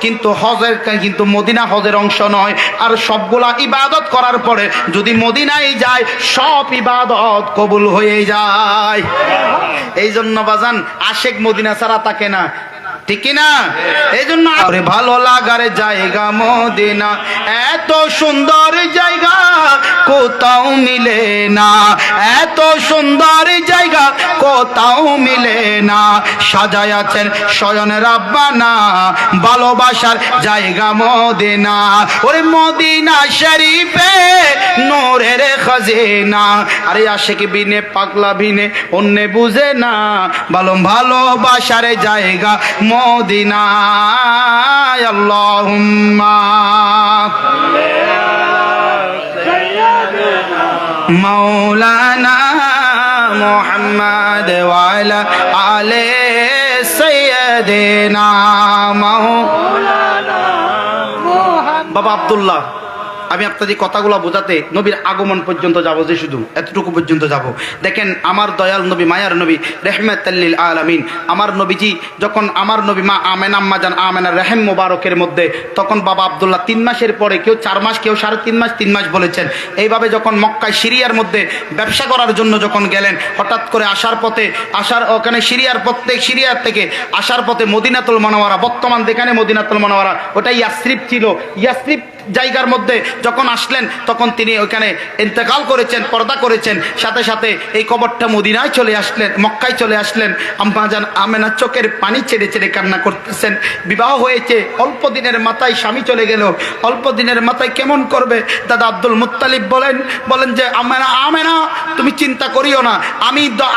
কিন্তু হজের কিন্তু মদিনা হজের অংশ নয়। আর সবগুলা ইবাদত করার পরে যদি মদিনায় যায়, সব ইবাদত কবুল হয়ে যায়। এই জন্য বাজান আশেক মদিনা ছাড়া থাকে না, ঠিক কি না? এই জন্য ভালো লাগার জায়গা মদিনা, এত সুন্দর জায়গা কোথাও মিলে না, এত সুন্দর জায়গা কোথাও মিলে না। সাজায় আছেন স্বয়ন রাব্বানা, ভালোবাসার জায়গা মদিনা। ওরে মদিনা শরীফে নূরের খাজিনা। আরে আশিক বিনে পাগলা বিনে অন্য বুঝে না, ভালোবাসার জায়গা মদিনা। আল্লাহুম্মা মাওলানা মুহাম্মদ ওয়া আলা আলি সাইয়্যিদিনা দেনা বাবা আব্দুল্লাহ, আমি আপনাদের কথাগুলো বোঝাতে নবীর আগমন পর্যন্ত যাব, যে শুধু এতটুকু পর্যন্ত যাব। দেখেন আমার দয়াল নবী, মায়ার নবী, রহমাতাল লিল আলামিন, আমার নবীজি যখন আমার নবী মা আমেনা আম্মা জান আমেনার রহেম মোবারকের মধ্যে, তখন বাবা আব্দুল্লাহ 3 মাসের পরে, কেউ 4 মাস, কেউ 3.5 মাস, 3 মাস বলেছেন, এইভাবে যখন মক্কায় সিরিয়ার মধ্যে ব্যবসা করার জন্য যখন গেলেন, হঠাৎ করে ওখানে সিরিয়ার থেকে আসার পথে মদিনাতুল মুনাওয়ারা, বর্তমান যেখানে মদিনাতুল মুনাওয়ারা, ওটা ইয়াসরিব ছিল, ইয়াসরিব জায়গার মধ্যে যখন আসলেন, তখন তিনি ওখানে ইন্তেকাল করেছেন, পর্দা করেছেন। সাথে সাথে এই কবরটা মদিনায় চলে আসলেন, মক্কায় চলে আসলেন। আম্মা জান আমেনা চোখের পানি ছেড়ে ছেড়ে কান্না করতেছেন। বিবাহ হয়েছে, অল্প দিনের মাথায় স্বামী চলে গেল, অল্প দিনের মাথায় কেমন করবে? দাদা আব্দুল মুত্তালিব বলেন যে আমেনা তুমি চিন্তা করিও না,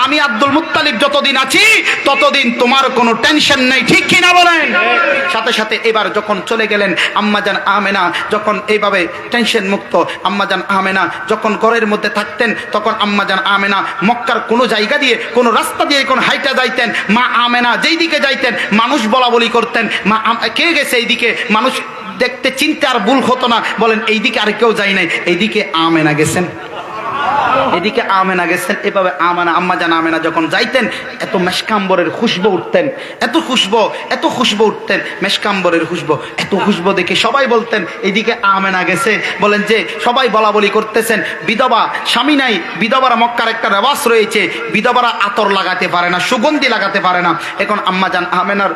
আমি আব্দুল মুত্তালিব যতদিন আছি ততদিন তোমার কোনো টেনশন নেই, ঠিক কিনা বলেন? সাথে সাথে এবার যখন চলে গেলেন আম্মা জান আমেনা, যখন এইভাবে টেনশন মুক্ত, আম্মা জান আমেনা যখন ঘরের মধ্যে থাকতেন, তখন আম্মা জান আমেনা মক্কার কোনো জায়গা দিয়ে, কোনো রাস্তা দিয়ে কোন হাইটা যাইতেন, মা আমেনা যেই দিকে যাইতেন মানুষ বলা বলি করতেন, কে গেছে এইদিকে, মানুষ দেখতে চিনতে আর ভুল হতো না, বলেন এইদিকে আর কেউ যায় নাই, এইদিকে আমেনা গেছেন, এদিকে আমেনা গেছেন। এভাবে আম্মা জান আমেনা যখন যাইতেন, এত মেশকাম্বরের খুশবু উঠতেন, এত খুশবু উঠতেন, মেশকাম্বরের খুশবু, এত খুশবু দেখে সবাই বলতেন এইদিকে আমেনা গেছে। বলেন যে সবাই বলা বলি করতেছেন, বিধবা স্বামী নাই, বিধবারা মক্কার একটা রেওয়াজ রয়েছে, বিধবারা আতর লাগাতে পারে না, সুগন্ধি লাগাতে পারে না। এখন আম্মা জান আমেনার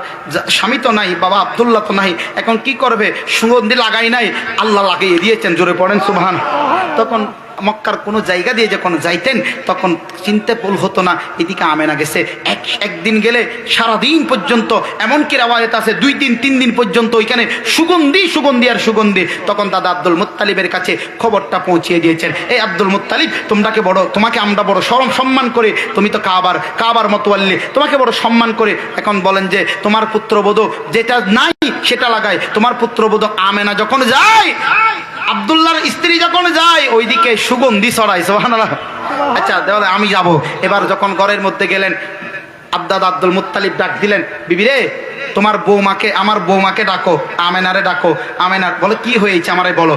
স্বামী তো নাই, বাবা আব্দুল্লাহ তো নাই, এখন কি করবে? সুগন্ধি লাগাই নাই, আল্লাহ লাগিয়ে দিয়েছেন, জোরে পড়েন সুবহান। তখন মক্কার কোনো জায়গা দিয়ে যখন যাইতেন, তখন চিনতে ভুল হতো না এদিকে আমেনা গেছে। একদিন গেলে সারাদিন পর্যন্ত, এমনকি রাওয়ায়াত আছে 2 দিন 3 দিন পর্যন্ত ওইখানে সুগন্ধি আর সুগন্ধি। তখন দাদা আব্দুল মুত্তালিবের কাছে খবরটা পৌঁছিয়ে দিয়েছেন, এই আব্দুল মুত্তালিব, তোমাকে আমরা বড় সম্মান করে, তুমি তো কাবার মতোয়াল্লি, তোমাকে বড় সম্মান করে। এখন বলেন যে তোমার পুত্রবধূ যেটা নাই সেটা লাগায়, তোমার পুত্রবধূ আমেনা যখন যায়, আব্দুল্লাহর স্ত্রী যখন যায়, ওইদিকে সুগন্ধি ছড়ায়, সুবহানাল্লাহ। আচ্ছা তাহলে আমি যাব। এবার যখন ঘরের মধ্যে গেলেন, দাদা আব্দুল মুত্তালিব ডাক দিলেন, বিবি রে, তোমার আমার বৌমাকে ডাকো, আমেনারে ডাকো। আমেনা বলে কি হয়েছে আমারে বলো।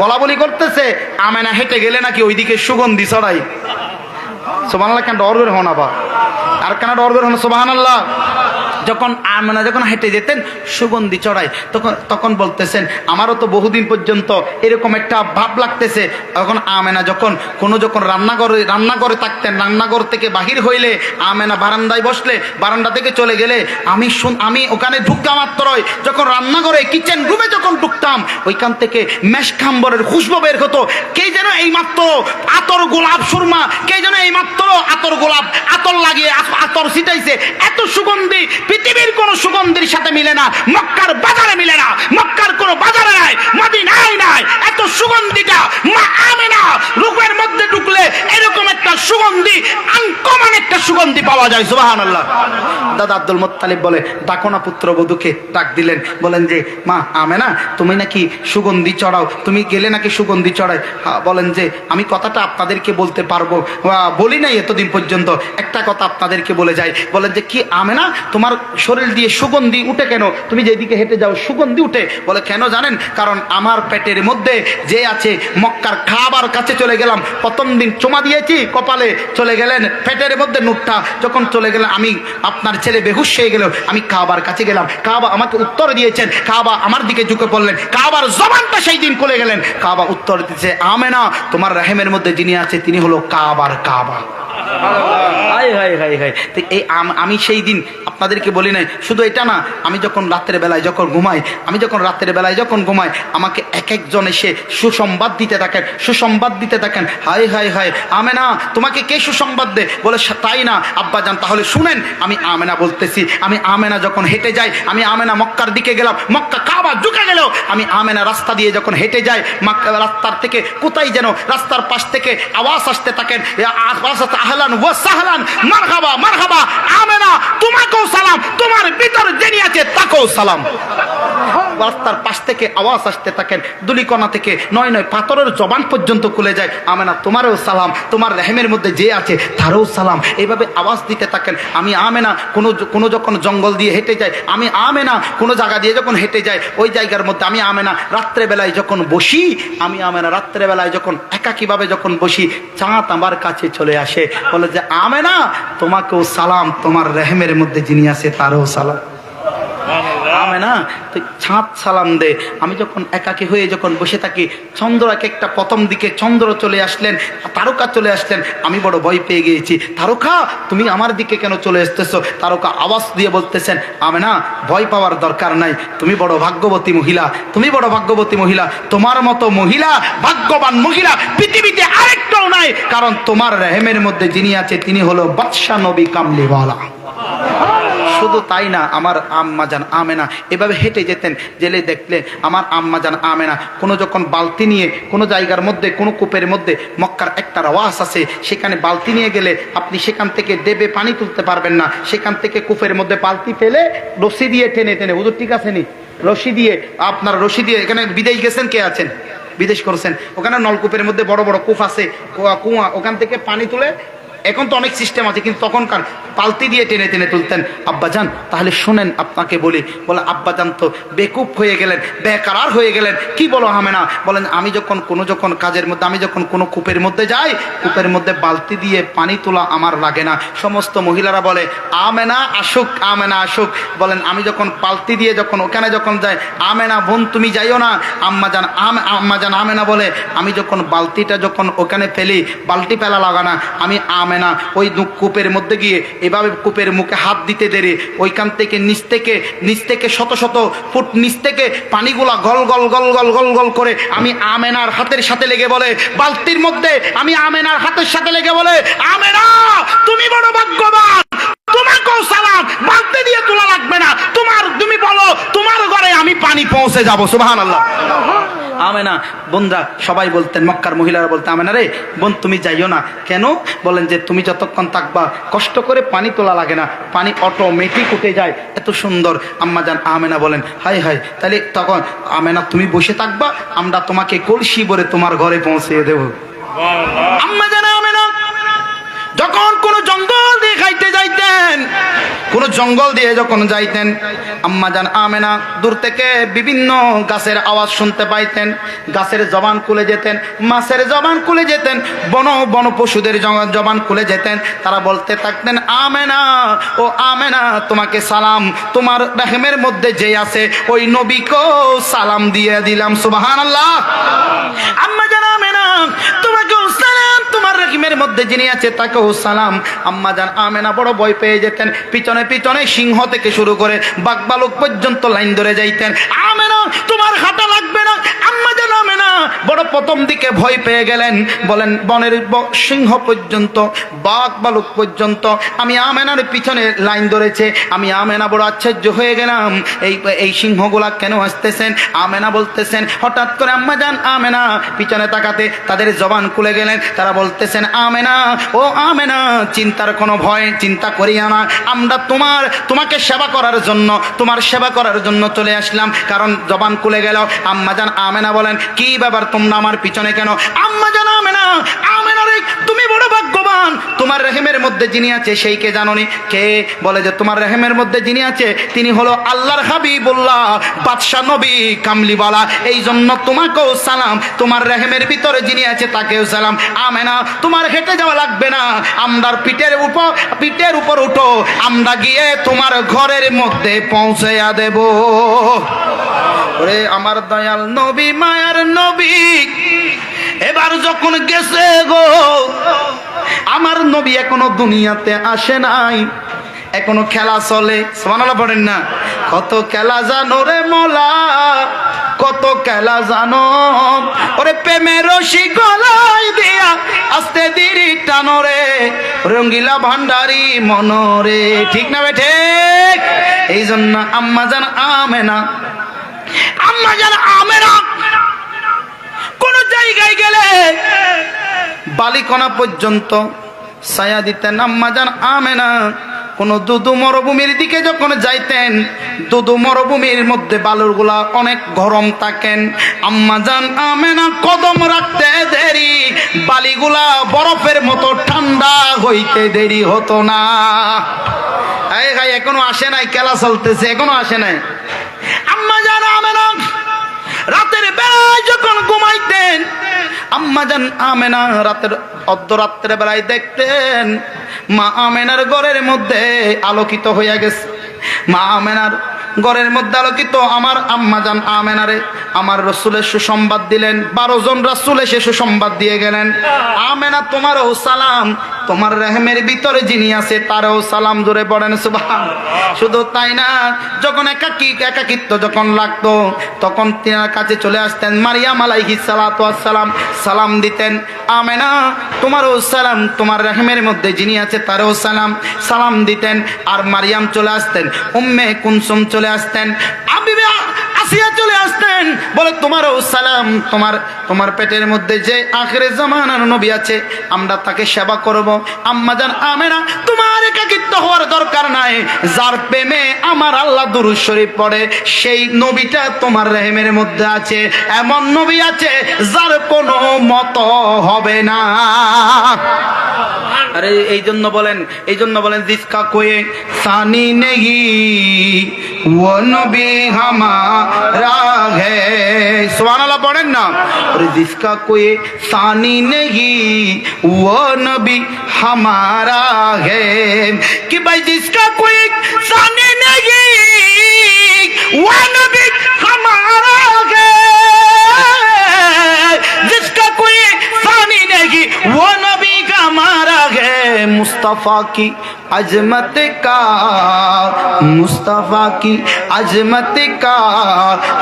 বলা বলি করতেছে, আমেনা হেঁটে গেলে নাকি ওইদিকে সুগন্ধি ছড়াই। সুবহানাল্লাহ, কেন ডর বের হন আবার, আর কেন ডর বের হন? সুবহানাল্লাহ। যখন আমেনা যখন হেঁটে যেতেন সুগন্ধি চড়ায়, তখন বলতেছেন আমারও তো বহুদিন পর্যন্ত এরকম একটা ভাব লাগতেছে। তখন আমেনা যখন রান্নাঘরে থাকতেন, রান্নাঘর থেকে বাহির হইলে আমেনা বারান্দায় বসলে, বারান্দা থেকে চলে গেলে আমি ওখানে ঢুকতাম মাত্রই, যখন রান্নাঘরে কিচেন রুমে যখন ঢুকতাম, ওইখান থেকে মেশকাম্বরের খুশবু বের হতো। কে যেন এই মাত্র আতর গোলাপ সুরমা, কে যেন এই মাত্র আতর গোলাপ আতর লাগিয়ে আতর ছিটাইছে। এত সুগন্ধি পৃথিবীর কোন সুগন্ধির সাথে মিলে না, মক্কার বাজারে মিলে না, মক্কার কোন বাজারে নাই, মদিনায় নাই। এত সুগন্ধিটা মা আমেনা রূপের মধ্যে ঢুকলে এরকম একটা সুগন্ধি, আনকমন একটা সুগন্ধি পাওয়া যায়, সুবহানাল্লাহ। দাদা আব্দুল মুত্তালিব বলে, ডাকো না পুত্রবধূকে। ডাক দিলেন, বলেন যে মা আমেনা, তুমি নাকি সুগন্ধি চড়াও, তুমি গেলে নাকি সুগন্ধি চড়াই। বলেন যে আমি কথাটা আপনাদেরকে বলতে পারবো, বলি নাই এতদিন পর্যন্ত, একটা কথা আপনাদেরকে বলে যাই। বলেন যে কি আমেনা, তোমার শরীর দিয়ে সুগন্ধি উঠে কেন? তুমি যেদিকে হেঁটে যাও সুগন্ধি উঠে। বলে কেন জানেন? কারণ আমার পেটের মধ্যে যে আছে, মক্কার কাবার কাছে চলে গেলাম, প্রথম দিন চুমা দিয়েছি কপালে, চলে গেলেন পেটের মধ্যে নুটটা, যখন চলে গেলেন আমি, আপনার ছেলে বেহুশ হয়ে গেল, আমি কাবার কাছে গেলাম, কাবা আমাকে উত্তর দিয়েছেন, কাবা আমার দিকে ঝুঁকে পড়লেন, কাবার জবানটা সেই দিন খুলে গেলেন, কাবা উত্তর দিচ্ছে, আমেনা তোমার রহেমের মধ্যে যিনি আছে তিনি হলো কাবার কাবা। আমি সেই দিন আপনাদেরকে বলি নাই, শুধু এটা না, আমি যখন রাতের বেলায় যখন ঘুমাই, আমাকে এক একজন এসে সুসংবাদ দিতে থাকেন। হাই আমেনা, তোমাকে কে সুসংবাদ দে? বলে তাই না আব্বা জান, তাহলে শুনেন, আমি আমেনা বলতেছি। আমি আমেনা যখন হেঁটে যাই, আমি আমেনা মক্কার দিকে গেলাম, মক্কা কাবা ঢুকে গেল, আমি আমেনা রাস্তা দিয়ে যখন হেঁটে যাই, রাস্তার থেকে কোথায় যেন রাস্তার পাশ থেকে আওয়াজ আসতে থাকেন, আহলান ওয়া সাহলান, মারহাবা আমেনা, তোমাকেও সালাম, তোমার ভিতর যিনি আছে তাকেও সালাম। রাস্তার পাশ থেকে আওয়াজ আসতে থাকেন, দুলিকণা থেকে নয় নয় পাথরের জবান পর্যন্ত খুলে যায়, আমেনা তোমারও সালাম, তোমার রেহেমের মধ্যে যে আছে তারও সালাম, এইভাবে আওয়াজ দিতে থাকেন। আমি আমেনা কোনো যখন জঙ্গল দিয়ে হেঁটে যায়, আমি আমেনা কোনো জায়গা দিয়ে যখন হেঁটে যায়, ওই জায়গার মধ্যে আমি আমেনা রাত্রেবেলায় যখন বসি, আমি আমেনা রাত্রেবেলায় যখন একাকীভাবে যখন বসি, চাঁদ আমার কাছে চলে আসে, বলে যে আমেনা তোমাকেও সালাম, তোমার রেহেমের মধ্যে যিনি আছে তারও সালাম। আমেনা তুই চাঁদ সালাম দে। আমি যখন একাকী হয়ে যখন বসে থাকি, চন্দ্র এক একটা প্রথম দিকে চন্দ্র চলে আসলেন, তারকা চলে আসলেন, আমি বড় ভয় পেয়ে গিয়েছি, তারকা তুমি আমার দিকে কেন চলে আসতেছো? তারকা আওয়াজ দিয়ে বলতেছেন আমেনা ভয় পাওয়ার দরকার নাই, তুমি বড় ভাগ্যবতী মহিলা, তুমি বড় ভাগ্যবতী মহিলা, তোমার মতো মহিলা, ভাগ্যবান মহিলা পৃথিবীতে আরেকটাও নাই, কারণ তোমার রেহেমের মধ্যে যিনি আছে তিনি হলো বাদশা নবী কামলিওয়ালা। শুধু তাই না, আমার আম্মা জান আমেনা এভাবে হেঁটে যেতেন, জেলে দেখলে আমার আম্মা জান আমেনা কোনো যখন বালতি নিয়ে কোনো জায়গার মধ্যে কোনো কূপের মধ্যে, মক্কার একটা রওয়াস আছে, সেখানে বালতি নিয়ে গেলে আপনি সেখান থেকে দেবে পানি তুলতে পারবেন না, সেখান থেকে কূপের মধ্যে বালতি ফেলে রশি দিয়ে টেনে টেনে, হুজুর ঠিক আছে নি, রশি দিয়ে, আপনার রশি দিয়ে, এখানে বিদেশ গেছেন, কে আছেন বিদেশ করেছেন, ওখানে নলকূপের মধ্যে বড় বড় কূপ আছে, কুয়া, ওখান থেকে পানি তুলে, এখন তো অনেক সিস্টেম আছে, কিন্তু তখনকার পালতি দিয়ে টেনে টেনে তুলতেন। আব্বাজান তাহলে শোনেন আপনাকে বলি, বলে আব্বাজান তো বেকুব হয়ে গেলেন, বেকারার হয়ে গেলেন, কি বলো আমেনা? বলেন আমি যখন কাজের মধ্যে, আমি যখন কোনো কূপের মধ্যে যাই, কূপের মধ্যে বালতি দিয়ে পানি তোলা আমার লাগে না। সমস্ত মহিলারা বলে আমেনা আসুক, আমেনা আসুক। বলেন আমি যখন পালতি দিয়ে যখন ওখানে যখন যাই, আমেনা বোন তুমি যাইও না, আম্মাজান আমেনা বলে আমি যখন বালতিটা যখন ওখানে ফেলি, বালতি ফেলা লাগা না, আমি আমেনা ওই কূপের মধ্যে গিয়ে এভাবে কূপের মুখে হাত দিতে দেরি, ওইখান থেকে নিচ থেকে শত শত ফুট নিচ থেকে পানিগুলা গল গল গল গল গল গল করে আমি আমেনার হাতের সাথে লেগে বলে, বালতির মধ্যে আমি আমেনার হাতের সাথে লেগে বলে আমেনা তুমি বড় ভাগ্যবান, তোমাকেও সালাম, বালতি দিয়ে তোলা লাগবে না, তুমি বলো তোমার ঘরে আমি পানি পৌঁছে যাবো। সুবহানাল্লাহ। আমেনা বোনরা সবাই বলতেন, মক্কার মহিলারা বলতেন আমেনা রে বোন তুমি যাইও না। কেন? বলেন যে তুমি যতক্ষণ থাকবা কষ্ট করে পানি তোলা লাগে না, পানি অটোমেটিক উঠে যায়, এত সুন্দর। আম্মা জান আমেনা বলেন হাই হাই, তাহলে তখন আমেনা তুমি বসে থাকবা, আমরা তোমাকে কলসি ভরে তোমার ঘরে পৌঁছে দেব। আম্মা জান আমেনা যখন কোনো জঙ্গল দিয়ে খাইতে যাইতেন, কোনো জঙ্গল দিয়ে যখন যাইতেন, আম্মা জান আমেনা দূর থেকে বিভিন্ন গাছের আওয়াজ শুনতে পাইতেন, গাছের জবান খুলে যেতেন, মাছের জবান খুলে যেতেন, বন পশুদের জবান খুলে যেতেন, তারা বলতে থাকতেন আমেনা ও আমেনা তোমাকে সালাম, তোমার রেহেমের মধ্যে যে আছে ওই নবীকেও সালাম দিয়ে দিলাম। সুবহানাল্লাহ। আম্মা জান আমেনা তোমাকেও সালাম, তোমার রেহেমের মধ্যে যিনি আছে তাকেও সালাম। আম্মা জান আমেনা বড় ভয় পেয়ে যেতেন, পিছনে পিছনে সিংহ থেকে শুরু করে বাঘ ভালুক পর্যন্ত লাইন ধরে যাইতেন, আমেনা তোমার হাঁটা লাগবে না। আম্মা জান আমেনা বড় প্রথম দিকে ভয় পেয়ে গেলেন, বলেন বনের সিংহ পর্যন্ত, বাঘ ভালুক পর্যন্ত আমি আমেনার পিছনে লাইন ধরেছে, আমি আমেনা বড় আশ্চর্য হয়ে গেলাম, এই সিংহগুলা কেন আসতেছেন? আমেনা বলতেছেন, হঠাৎ করে আম্মা জান আমেনা পিছনে তাকাতে তাদের জবান খুলে গেলেন, তারা বলতেছেন আমেনা ও আমেনা চিন্তার কোনো ভয়, চিন্তা করিয়া না, আমরা তোমাকে সেবা করার জন্য, তোমার সেবা করার জন্য চলে আসলাম। কারণ জবান খুলে গেল। আম্মা জান আমেনা বলেন কি ব্যাপার তোমরা আমার পিছনে কেন? আম্মা জান আমেনা রে তুমি বড় ভাগ্যবান, তোমার রেহেমের মধ্যে যিনি আছে সেই কে জানোনি? কে? বলে যে তোমার রেহেমের মধ্যে যিনি আছে তিনি হলো আল্লাহর হাবিবুল্লাহ, বাদশা নবী কামলিওয়ালা, এই জন্য তোমাকেও সালাম, তোমার রেহেমের ভিতরে যিনি আছে তাকেও সালাম। আমেনা তোমার হেঁটে যাওয়া লাগবে না, আমরার পিঠের উপর উঠো, আমরা গিয়ে তোমার ঘরের মধ্যে পৌঁছাইয়া দেব। ওরে আমার দয়াল নবী, মায়ার নবী এবার যখন গেছে গো, আমার নবী এখনো দুনিয়াতে আসে নাই, এখনো খেলা চলে। সুবহানাল্লাহ পড়েন না? কত খেলা জানো রে মোলা, কত খেলা জানো, ওরে প্রেমের রশি গলায় দিয়া আস্তে ধীরে টানো রে, রঙ্গিলা ভান্ডারি মনরে। ঠিক না বেঠে? এই জন্য আম্মা জান আমেনা কোন জায়গায় গেলে বালিকণা পর্যন্ত ছায়া দিতেন। আম্মা জান আমেনা কোন দুদু মরুভূমির দিকে যখন যাইতেন, দুদু মরুভূমির মধ্যে বালুরগুলা অনেক গরম থাকেন। আম্মাজান আমেনা কদম রাখতে দেরি, বালিগুলা বরফের মতো ঠান্ডা হইতে দেরি হতো না। এই ভাই এখনো আসে নাই, খেলা চলতেছে, এখনো আসে নাই। আম্মাজান আমেনা রাতের বেলায় যখন ঘুমাইতেন, আম্মাজান আমেনা রাতের অর্ধরাত্রের বেলায় দেখতেন মা আমেনার ঘরের মধ্যে আলোকিত হইয়া গেছে। মা আমেনার ঘরের মধ্যে আলোকিত। আমার আম্মাজান আমেনারে আমার রাসূলের সুসংবাদ দিলেন। 12 জন রাসূল এসে সুসংবাদ দিয়ে গেলেন, আমেনা তোমারও সালাম, তোমার রহমের ভিতরে যিনি আছে তারও সালাম। জোরে পড়েন সুবহানাল্লাহ। শুধু তাই না, যখন একাকিত্ব যখন লাগতো তখন তিনার কাছে চলে আসতেন মারিয়াম আলাইহিস সালাতু ওয়াস সালাম, সালাম দিতেন, আমেনা তোমারও সালাম, তোমার রহমের মধ্যে যিনি আছে তারও সালাম, সালাম দিতেন। আর মারিয়াম চলে আসতেন, উম্মে কুলসুম চলে আসতেন, আবিবে আসিয়া চলে আসতেন, বলে তোমারও সালাম, তোমার পেটের মধ্যে যে আখিরে জামানার নবী আছে আমরা তাকে সেবা করব। আম্মাজান আমেনা তোমার একাকিত্ব হওয়ার দরকার নাই, যার প্রেমে আমার আল্লাহ দুরূদ শরীফ পড়ে সেই নবীটা তোমার রহমের মধ্যে আছে। এমন নবী আছে যার কোনো মত হবে না। अरे এই জন্য বলেন जिसका कोई सानी नहीं वो नबी हमारा है। सुभान अल्लाह पढ़ेन ना। अरे जिसका कोई सानी नहीं वो नबी हमारा है कि भाई जिसका कोई सानी नहीं वो नबी हमारा है, जिसका कोई सानी नहीं वो नबी हमारा है। मुस्तफा की अजमत का, मुस्तफा की अजमत का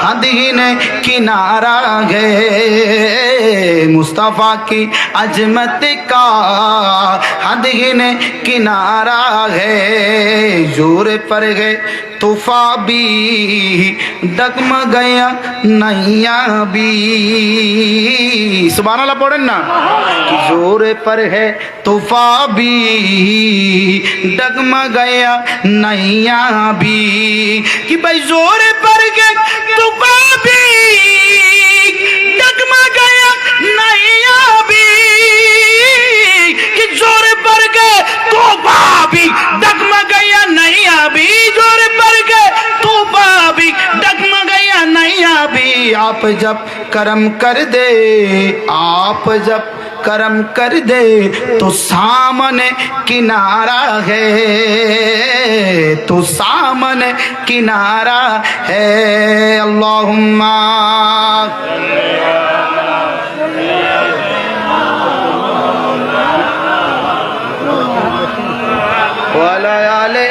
हदीन किनारा है, मुस्तफा की अजमत का हदीन किनारा है। जोर पर गए तूफा भी डगमगाया नैया भी। सुभान अल्लाह पढ़ेन ना कि जोर पर है तूफा भी डगमगाया नैया भी कि भाई जोर पर गए तूफा भी डगमगाया नैया भी कि जोर पर गए तूफा भी डगमगाया नैया भी, जोर पर गए तूफा भी डगमगाया नैया भी। आप जब करम कर दे, आप जब करम कर दे तो सामने किनारा है, तो सामने किनारा है। अल्लाहुम्मा वाला आले।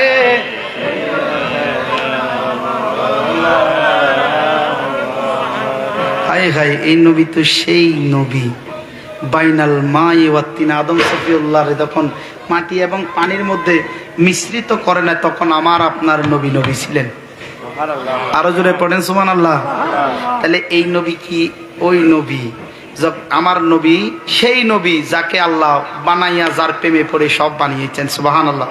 हाय हाय এই নবী তো সেই নবী বাইনাল মাই ওয়াত্তিন। আদম সফিউল্লাহ যখন মাটি এবং পানির মধ্যে মিশ্রিত করে না তখন আমার আপনার নবী ছিলেন। আরো জোরে পড়েন সুবহানাল্লাহ। তাহলে এই নবী কি ওই নবী? আমার নবী সেই নবী যাকে আল্লাহ বানাইয়া যার প্রেমে পড়ে সব বানিয়েছেন। সুবহানাল্লাহ।